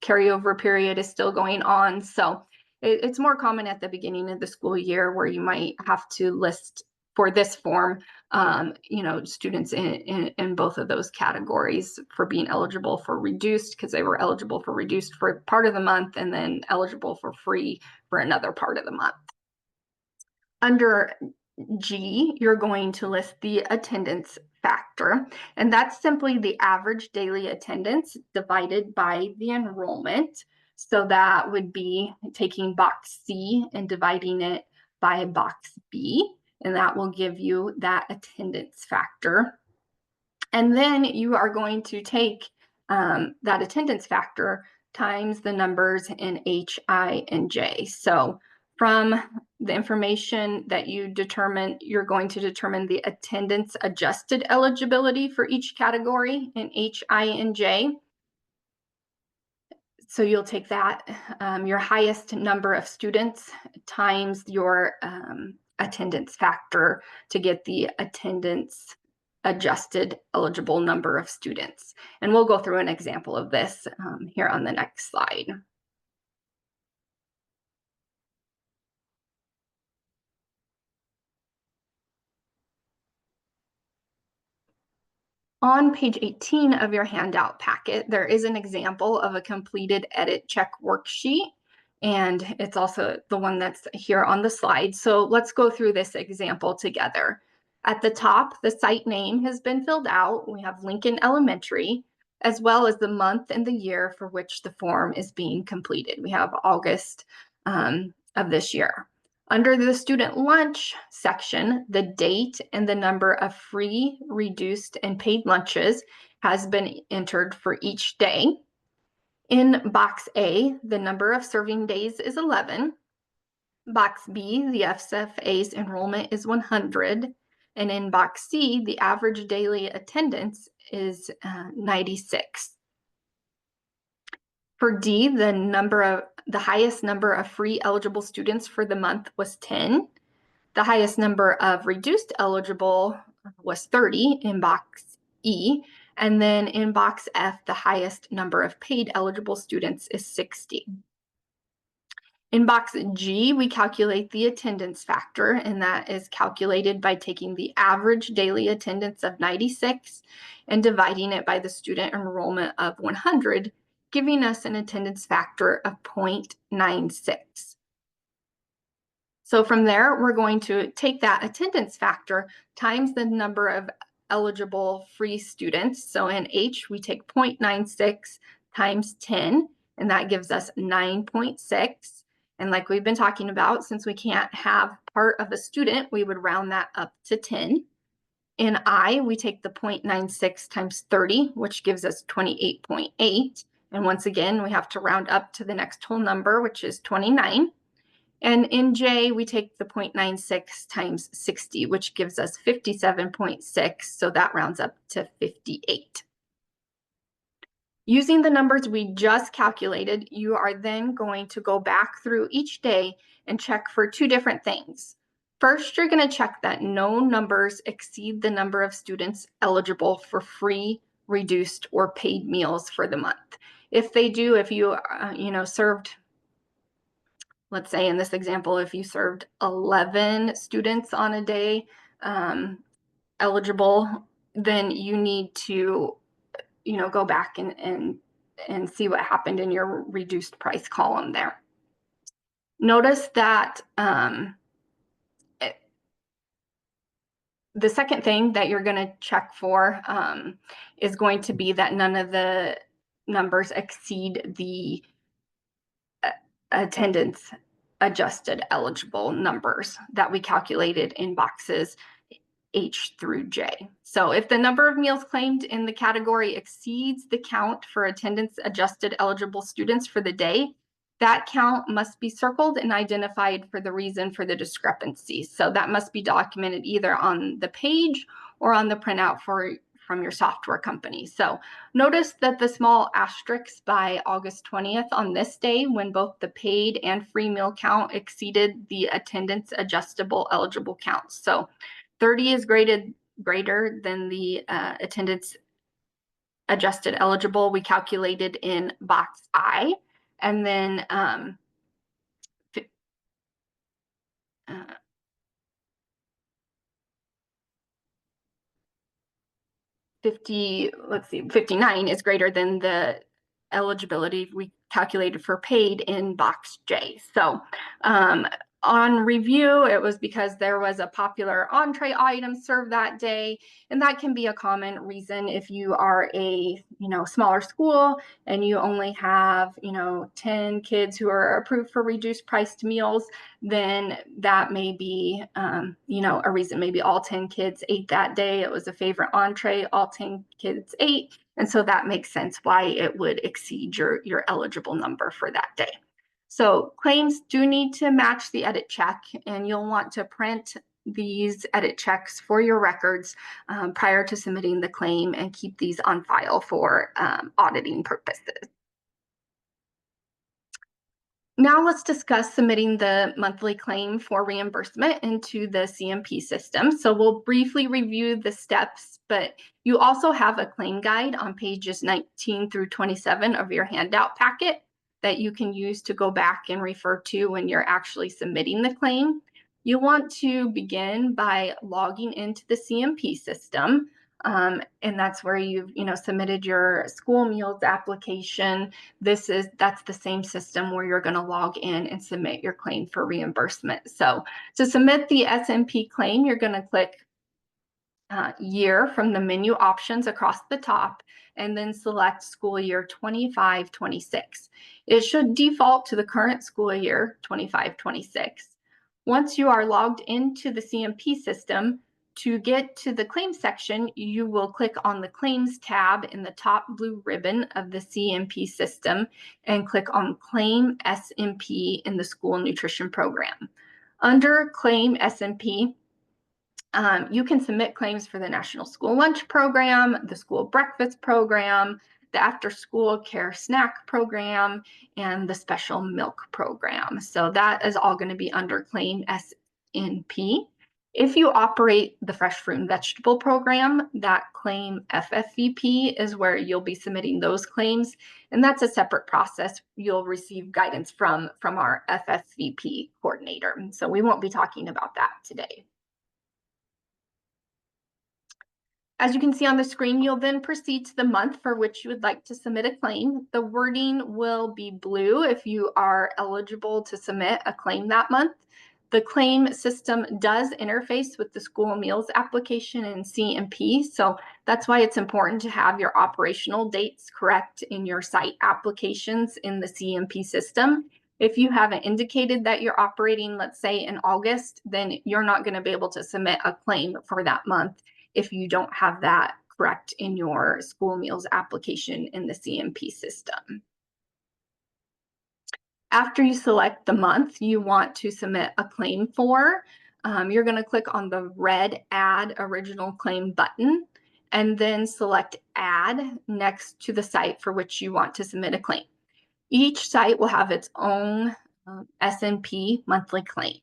Carryover period is still going on. So it's more common at the beginning of the school year where you might have to list for this form, students in both of those categories for being eligible for reduced because they were eligible for reduced for part of the month and then eligible for free for another part of the month. Under G, you're going to list the attendance factor, and that's simply the average daily attendance divided by the enrollment. So that would be taking box C and dividing it by box B, and that will give you that attendance factor. And then you are going to take that attendance factor times the numbers in H, I, and J. So from the information that you determine, you're going to determine the attendance adjusted eligibility for each category in H, I, and J. So you'll take that, your highest number of students times your attendance factor to get the attendance adjusted eligible number of students. And we'll go through an example of this here on the next slide. On page 18 of your handout packet, there is an example of a completed edit check worksheet, and it's also the one that's here on the slide. So let's go through this example together. At the top, the site name has been filled out. We have Lincoln Elementary, as well as the month and the year for which the form is being completed. We have August of this year. Under the student lunch section, the date and the number of free, reduced, and paid lunches has been entered for each day. In box A, the number of serving days is 11. Box B, the FSFA's enrollment is 100. And in box C, the average daily attendance is 96. For D, the highest number of free eligible students for the month was 10. The highest number of reduced eligible was 30 in box E. And then in box F, the highest number of paid eligible students is 60. In box G, we calculate the attendance factor, and that is calculated by taking the average daily attendance of 96 and dividing it by the student enrollment of 100, giving us an attendance factor of 0.96. So from there, we're going to take that attendance factor times the number of eligible free students. So in H, we take 0.96 times 10, and that gives us 9.6. And like we've been talking about, since we can't have part of a student, we would round that up to 10. In I, we take the 0.96 times 30, which gives us 28.8. And once again, we have to round up to the next whole number, which is 29. And in J, we take the 0.96 times 60, which gives us 57.6. So that rounds up to 58. Using the numbers we just calculated, you are then going to go back through each day and check for two different things. First, you're going to check that no numbers exceed the number of students eligible for free, reduced, or paid meals for the month. If they do, if you served, let's say in this example, if you served 11 students on a day eligible, then you need to go back and see what happened in your reduced price column there. Notice that the second thing that you're going to check for is going to be that none of the numbers exceed the attendance adjusted eligible numbers that we calculated in boxes H through J. So if the number of meals claimed in the category exceeds the count for attendance adjusted eligible students for the day, that count must be circled and identified for the reason for the discrepancy. So that must be documented either on the page or on the printout from your software company. So notice that the small asterisks by August 20th on this day, when both the paid and free meal count exceeded the attendance adjustable eligible counts. So 30 is greater than the attendance adjusted eligible we calculated in box I. And then 59 is greater than the eligibility we calculated for paid in box J. So on review, it was because there was a popular entree item served that day. And that can be a common reason if you are a, smaller school and you only have, 10 kids who are approved for reduced priced meals, then that may be, a reason. Maybe all 10 kids ate that day. It was a favorite entree, all 10 kids ate. And so that makes sense why it would exceed your eligible number for that day. So claims do need to match the edit check, and you'll want to print these edit checks for your records prior to submitting the claim and keep these on file for auditing purposes. Now let's discuss submitting the monthly claim for reimbursement into the CMP system. So we'll briefly review the steps, but you also have a claim guide on pages 19 through 27 of your handout packet that you can use to go back and refer to when you're actually submitting the claim. You want to begin by logging into the CMP system. And that's where you've submitted your school meals application. That's the same system where you're going to log in and submit your claim for reimbursement. So to submit the SMP claim, you're going to click year from the menu options across the top, and then select school year 25-26. It should default to the current school year 25-26. Once you are logged into the CMP system, to get to the claims section, you will click on the claims tab in the top blue ribbon of the CMP system and click on claim SMP in the school nutrition program. Under claim SMP, you can submit claims for the National School Lunch Program, the School Breakfast Program, the After School Care Snack Program, and the Special Milk Program. So that is all going to be under Claim SNP. If you operate the Fresh Fruit and Vegetable Program, that Claim FFVP is where you'll be submitting those claims, and that's a separate process. You'll receive guidance from our FFVP coordinator, so we won't be talking about that today. As you can see on the screen, you'll then proceed to the month for which you would like to submit a claim. The wording will be blue if you are eligible to submit a claim that month. The claim system does interface with the school meals application in CMP, so that's why it's important to have your operational dates correct in your site applications in the CMP system. If you haven't indicated that you're operating, let's say in August, then you're not going to be able to submit a claim for that month if you don't have that correct in your school meals application in the CMP system. After you select the month you want to submit a claim for, you're going to click on the red Add Original Claim button and then select Add next to the site for which you want to submit a claim. Each site will have its own SMP monthly claim.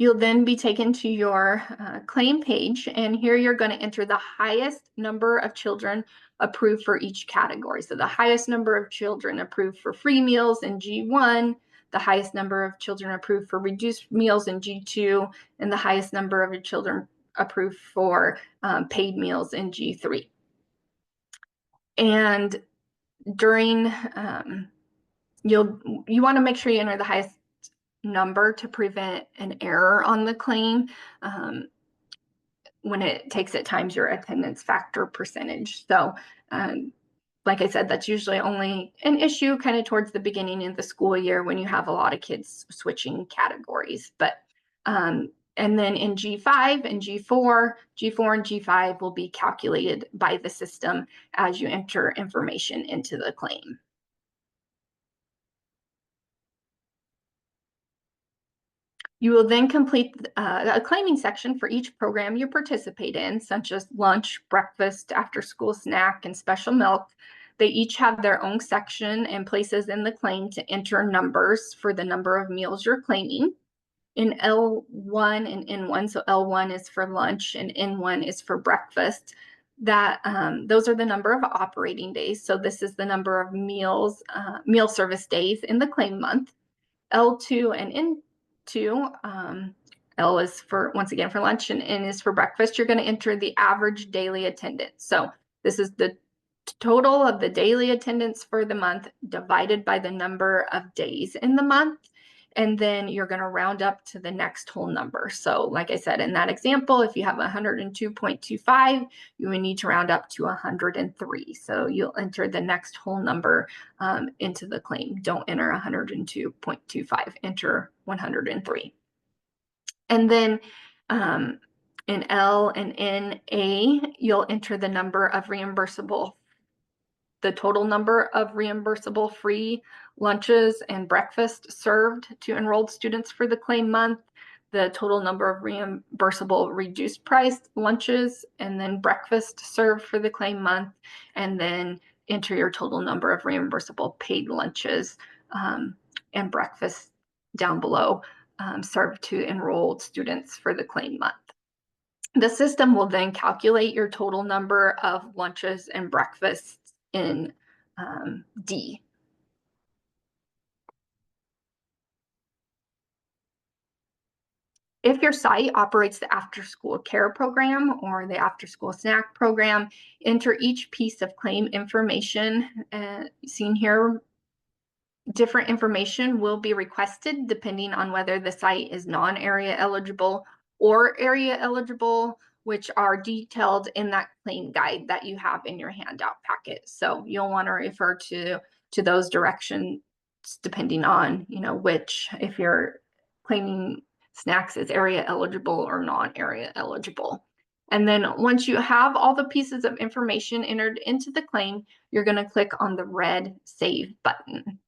You'll then be taken to your claim page, and here you're going to enter the highest number of children approved for each category. So the highest number of children approved for free meals in G1, the highest number of children approved for reduced meals in G2, and the highest number of children approved for paid meals in G3. And during, you want to make sure you enter the highest number to prevent an error on the claim when it takes it times your attendance factor percentage. So like I said, that's usually only an issue kind of towards the beginning of the school year when you have a lot of kids switching categories. But and then in G5 and G4 and G5 will be calculated by the system as you enter information into the claim. You will then complete a claiming section for each program you participate in, such as lunch, breakfast, after school snack, and special milk. They each have their own section and places in the claim to enter numbers for the number of meals you're claiming. In L1 and N1, so L1 is for lunch and N1 is for breakfast, those are the number of operating days. So this is the number of meal service days in the claim month. L2 and N2, L is for, once again, for lunch, and N is for breakfast. You're going to enter the average daily attendance. So this is the total of the daily attendance for the month divided by the number of days in the month. And then you're going to round up to the next whole number. So like I said, in that example, if you have 102.25, you would need to round up to 103. So you'll enter the next whole number into the claim. Don't enter 102.25, enter 103. And then in L and in A, you'll enter the total number of reimbursable free lunches and breakfast served to enrolled students for the claim month, the total number of reimbursable reduced price lunches and then breakfast served for the claim month, and then enter your total number of reimbursable paid lunches and breakfast down below served to enrolled students for the claim month. The system will then calculate your total number of lunches and breakfasts in D. If your site operates the after-school care program or the after-school snack program, enter each piece of claim information seen here. Different information will be requested depending on whether the site is non-area eligible or area eligible, which are detailed in that claim guide that you have in your handout packet. So you'll want to refer to those directions depending on, which, if you're claiming snacks as area eligible or non-area eligible. And then once you have all the pieces of information entered into the claim, you're going to click on the red Save button.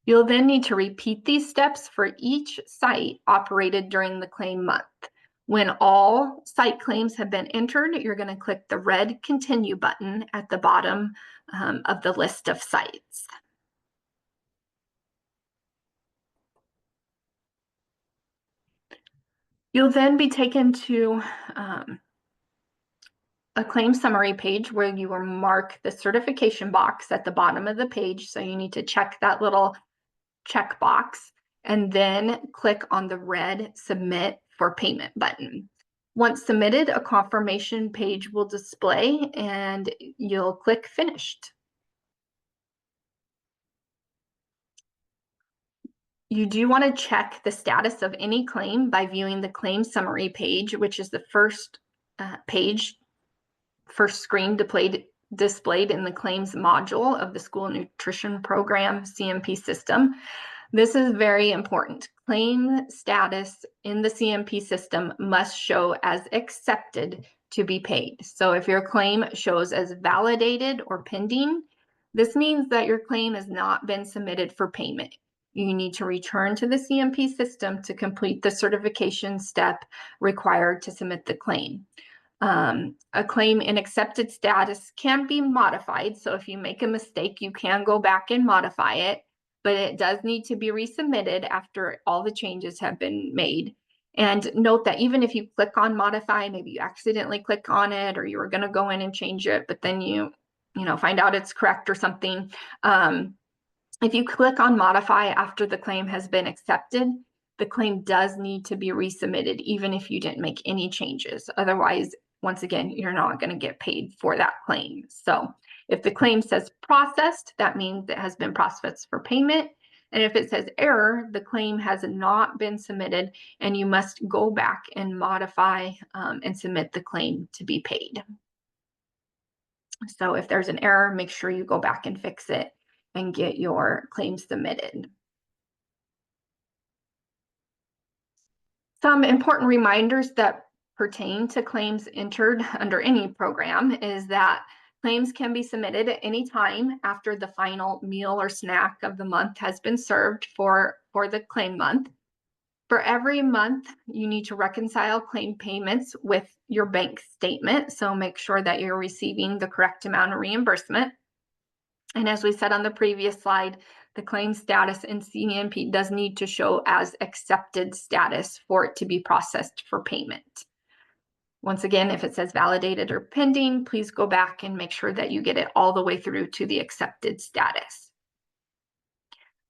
You'll then need to repeat these steps for each site operated during the claim month. When all site claims have been entered, you're going to click the red Continue button at the bottom of the list of sites. You'll then be taken to a claim summary page where you will mark the certification box at the bottom of the page. So you need to check that little checkbox and then click on the red Submit for Payment button. Once submitted, a confirmation page will display and you'll click Finished. You do want to check the status of any claim by viewing the claim summary page, which is the first screen displayed in the claims module of the School Nutrition Program CMP system. This is very important. Claim status in the CMP system must show as accepted to be paid. So if your claim shows as validated or pending, this means that your claim has not been submitted for payment. You need to return to the CMP system to complete the certification step required to submit the claim. A claim in accepted status can be modified. So if you make a mistake, you can go back and modify it, but it does need to be resubmitted after all the changes have been made. And note that even if you click on modify, maybe you accidentally click on it or you were going to go in and change it, but then you find out it's correct or something. If you click on modify after the claim has been accepted, the claim does need to be resubmitted, even if you didn't make any changes. Otherwise, once again, you're not going to get paid for that claim. So if the claim says processed, that means it has been processed for payment. And if it says error, the claim has not been submitted and you must go back and modify and submit the claim to be paid. So if there's an error, make sure you go back and fix it and get your claim submitted. Some important reminders that pertain to claims entered under any program is that claims can be submitted at any time after the final meal or snack of the month has been served for the claim month. For every month, you need to reconcile claim payments with your bank statement. So make sure that you're receiving the correct amount of reimbursement. And as we said on the previous slide, the claim status in CMP does need to show as accepted status for it to be processed for payment. Once again, if it says validated or pending, please go back and make sure that you get it all the way through to the accepted status.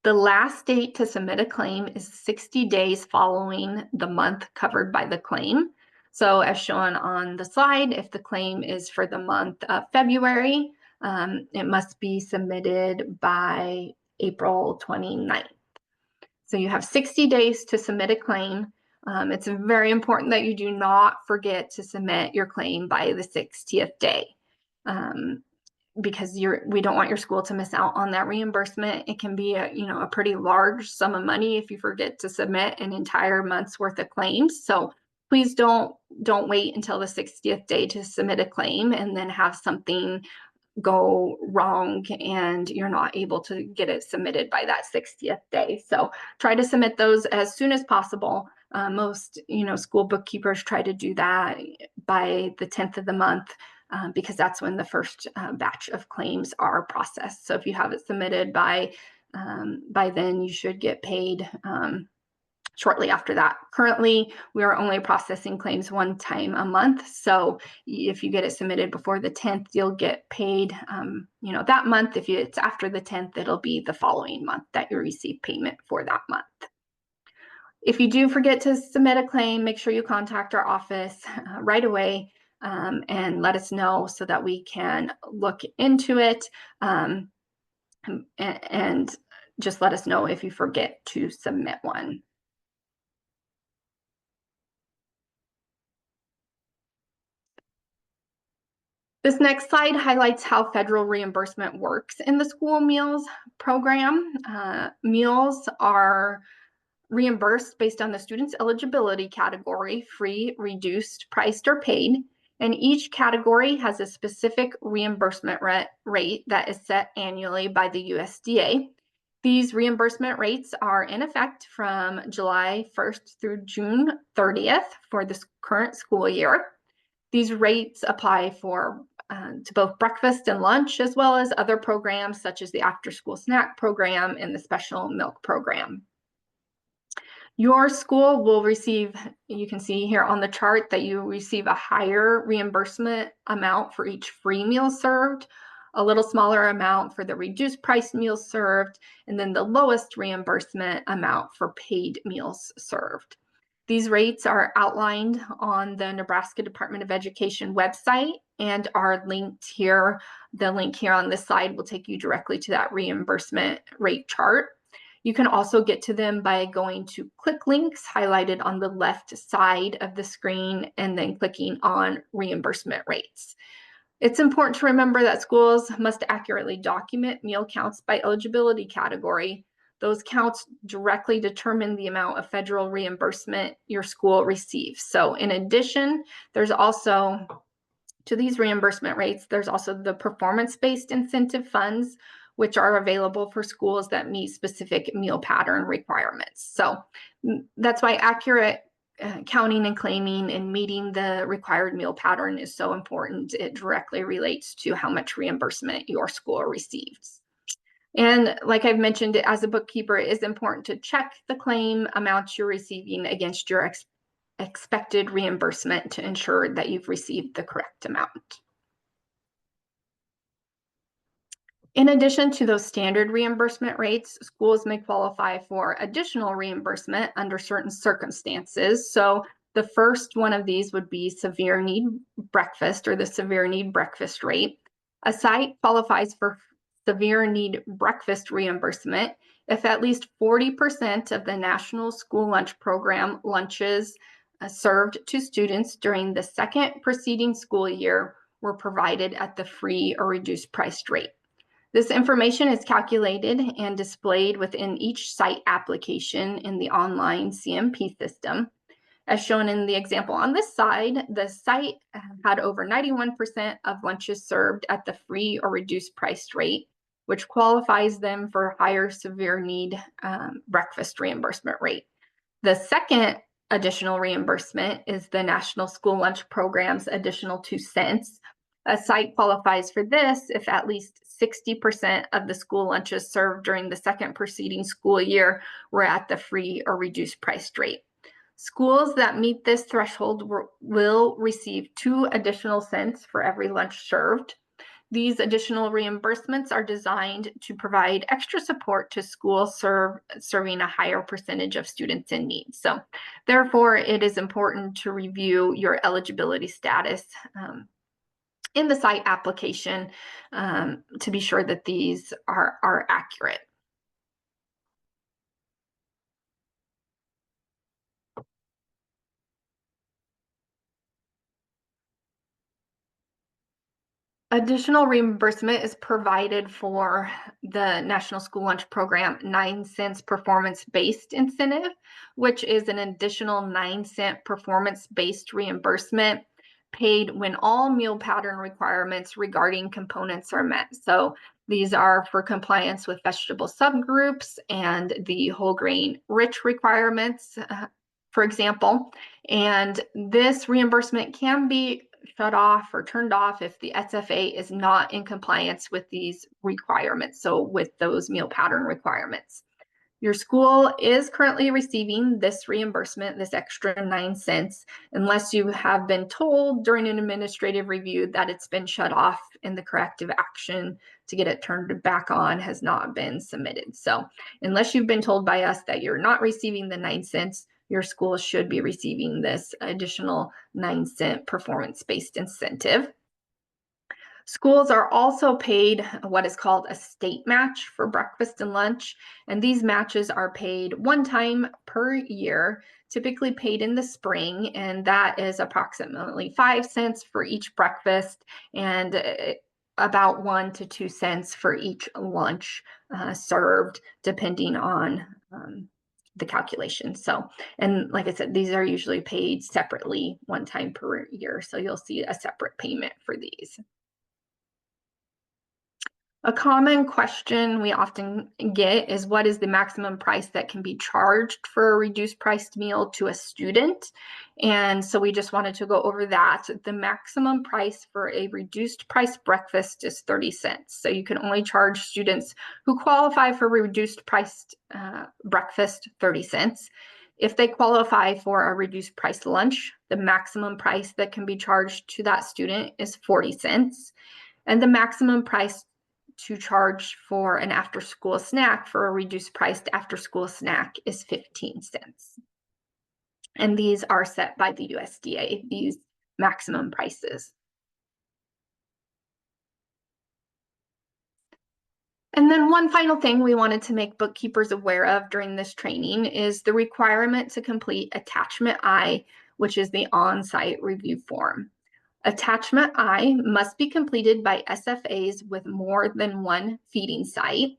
The last date to submit a claim is 60 days following the month covered by the claim. So as shown on the slide, if the claim is for the month of February, it must be submitted by April 29th. So you have 60 days to submit a claim. It's very important that you do not forget to submit your claim by the 60th day, because we don't want your school to miss out on that reimbursement. It can be a pretty large sum of money if you forget to submit an entire month's worth of claims. So please don't wait until the 60th day to submit a claim and then have something go wrong and you're not able to get it submitted by that 60th day. So try to submit those as soon as possible. Most school bookkeepers try to do that by the 10th of the month, because that's when the first batch of claims are processed. So if you have it submitted by then, you should get paid shortly after that. Currently, we are only processing claims one time a month. So if you get it submitted before the 10th, you'll get paid that month. If it's after the 10th, it'll be the following month that you receive payment for that month. If you do forget to submit a claim, make sure you contact our office right away and let us know so that we can look into it, and just let us know if you forget to submit one. This next slide highlights how federal reimbursement works in the school meals program. Meals are reimbursed based on the student's eligibility category: free, reduced, priced, or paid. And each category has a specific reimbursement rate that is set annually by the USDA. These reimbursement rates are in effect from July 1st through June 30th for this current school year. These rates apply to both breakfast and lunch, as well as other programs such as the after-school snack program and the special milk program. Your school will receive, you can see here on the chart that you receive a higher reimbursement amount for each free meal served, a little smaller amount for the reduced price meals served, and then the lowest reimbursement amount for paid meals served. These rates are outlined on the Nebraska Department of Education website and are linked here. The link here on this slide will take you directly to that reimbursement rate chart. You can also get to them by going to click links highlighted on the left side of the screen and then clicking on reimbursement rates. It's important to remember that schools must accurately document meal counts by eligibility category. Those counts directly determine the amount of federal reimbursement your school receives. So in addition, there's also, to these reimbursement rates, there's also the performance-based incentive funds, which are available for schools that meet specific meal pattern requirements. So that's why accurate counting and claiming and meeting the required meal pattern is so important. It directly relates to how much reimbursement your school receives. And like I've mentioned, as a bookkeeper, it is important to check the claim amounts you're receiving against your expected reimbursement to ensure that you've received the correct amount. In addition to those standard reimbursement rates, schools may qualify for additional reimbursement under certain circumstances. So the first one of these would be severe need breakfast, or the severe need breakfast rate. A site qualifies for severe need breakfast reimbursement if at least 40% of the National School Lunch Program lunches served to students during the second preceding school year were provided at the free or reduced priced rate. This information is calculated and displayed within each site application in the online CMP system. As shown in the example on this side, the site had over 91% of lunches served at the free or reduced priced rate, which qualifies them for higher severe need breakfast reimbursement rate. The second additional reimbursement is the National School Lunch Program's additional 2 cents. A site qualifies for this if at least 60% of the school lunches served during the second preceding school year were at the free or reduced priced rate. Schools that meet this threshold will receive 2 additional cents for every lunch served. These additional reimbursements are designed to provide extra support to schools serving a higher percentage of students in need. So therefore, it is important to review your eligibility status in the site application to be sure that these are accurate. Additional reimbursement is provided for the National School Lunch Program 9-cent performance-based incentive, which is an additional 9-cent performance-based reimbursement paid when all meal pattern requirements regarding components are met. So these are for compliance with vegetable subgroups and the whole grain rich requirements, for example. And this reimbursement can be shut off or turned off if the SFA is not in compliance with these requirements, so with those meal pattern requirements. Your school is currently receiving this reimbursement, this extra 9 cents, unless you have been told during an administrative review that it's been shut off and the corrective action to get it turned back on has not been submitted. So unless you've been told by us that you're not receiving the 9 cents, your school should be receiving this additional 9-cent performance-based incentive. Schools are also paid what is called a state match for breakfast and lunch, and these matches are paid one time per year, typically paid in the spring, and that is approximately 5 cents for each breakfast and about 1 to 2 cents for each lunch served, depending on the calculation. So, and like I said, these are usually paid separately one time per year. So you'll see a separate payment for these. A common question we often get is what is the maximum price that can be charged for a reduced priced meal to a student? And so we just wanted to go over that. The maximum price for a reduced price breakfast is 30 cents. So you can only charge students who qualify for reduced priced breakfast 30 cents. If they qualify for a reduced price lunch, the maximum price that can be charged to that student is 40 cents. And the maximum price to charge for an after-school snack for a reduced priced after-school snack is 15 cents. And these are set by the USDA, these maximum prices. And then one final thing we wanted to make bookkeepers aware of during this training is the requirement to complete Attachment I, which is the on-site review form. Attachment I must be completed by SFAs with more than one feeding site.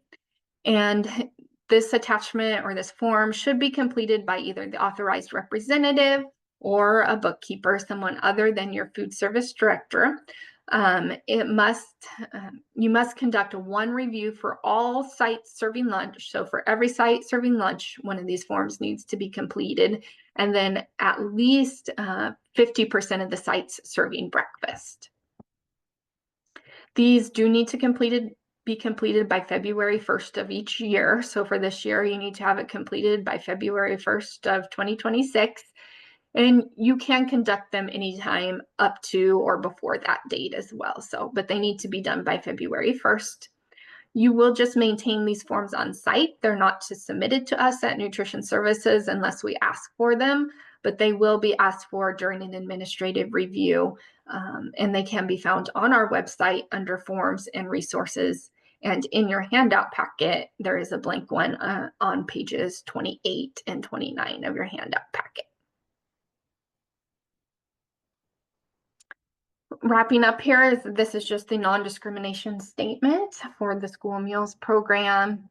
And this attachment or this form should be completed by either the authorized representative or a bookkeeper, someone other than your food service director. You must conduct one review for all sites serving lunch. So for every site serving lunch, one of these forms needs to be completed. And then at least 50% of the sites serving breakfast. These do need to be completed by February 1st of each year. So for this year, you need to have it completed by February 1st of 2026. And you can conduct them anytime up to or before that date as well. So, but they need to be done by February 1st. You will just maintain these forms on site. They're not submitted to us at Nutrition Services unless we ask for them, but they will be asked for during an administrative review. And they can be found on our website under Forms and Resources. And in your handout packet, there is a blank one on pages 28 and 29 of your handout packet. Wrapping up here, this is just the non-discrimination statement for the school meals program.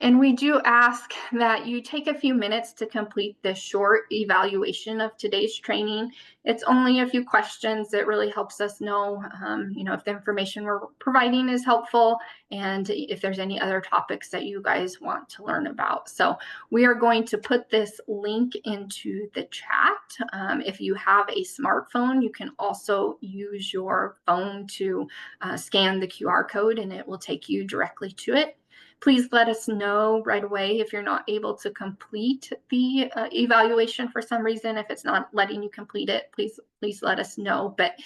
And we do ask that you take a few minutes to complete this short evaluation of today's training. It's only a few questions. It really helps us know, if the information we're providing is helpful and if there's any other topics that you guys want to learn about. So we are going to put this link into the chat. If you have a smartphone, you can also use your phone to scan the QR code and it will take you directly to it. Please let us know right away if you're not able to complete the evaluation for some reason. If it's not letting you complete it, please let us know. But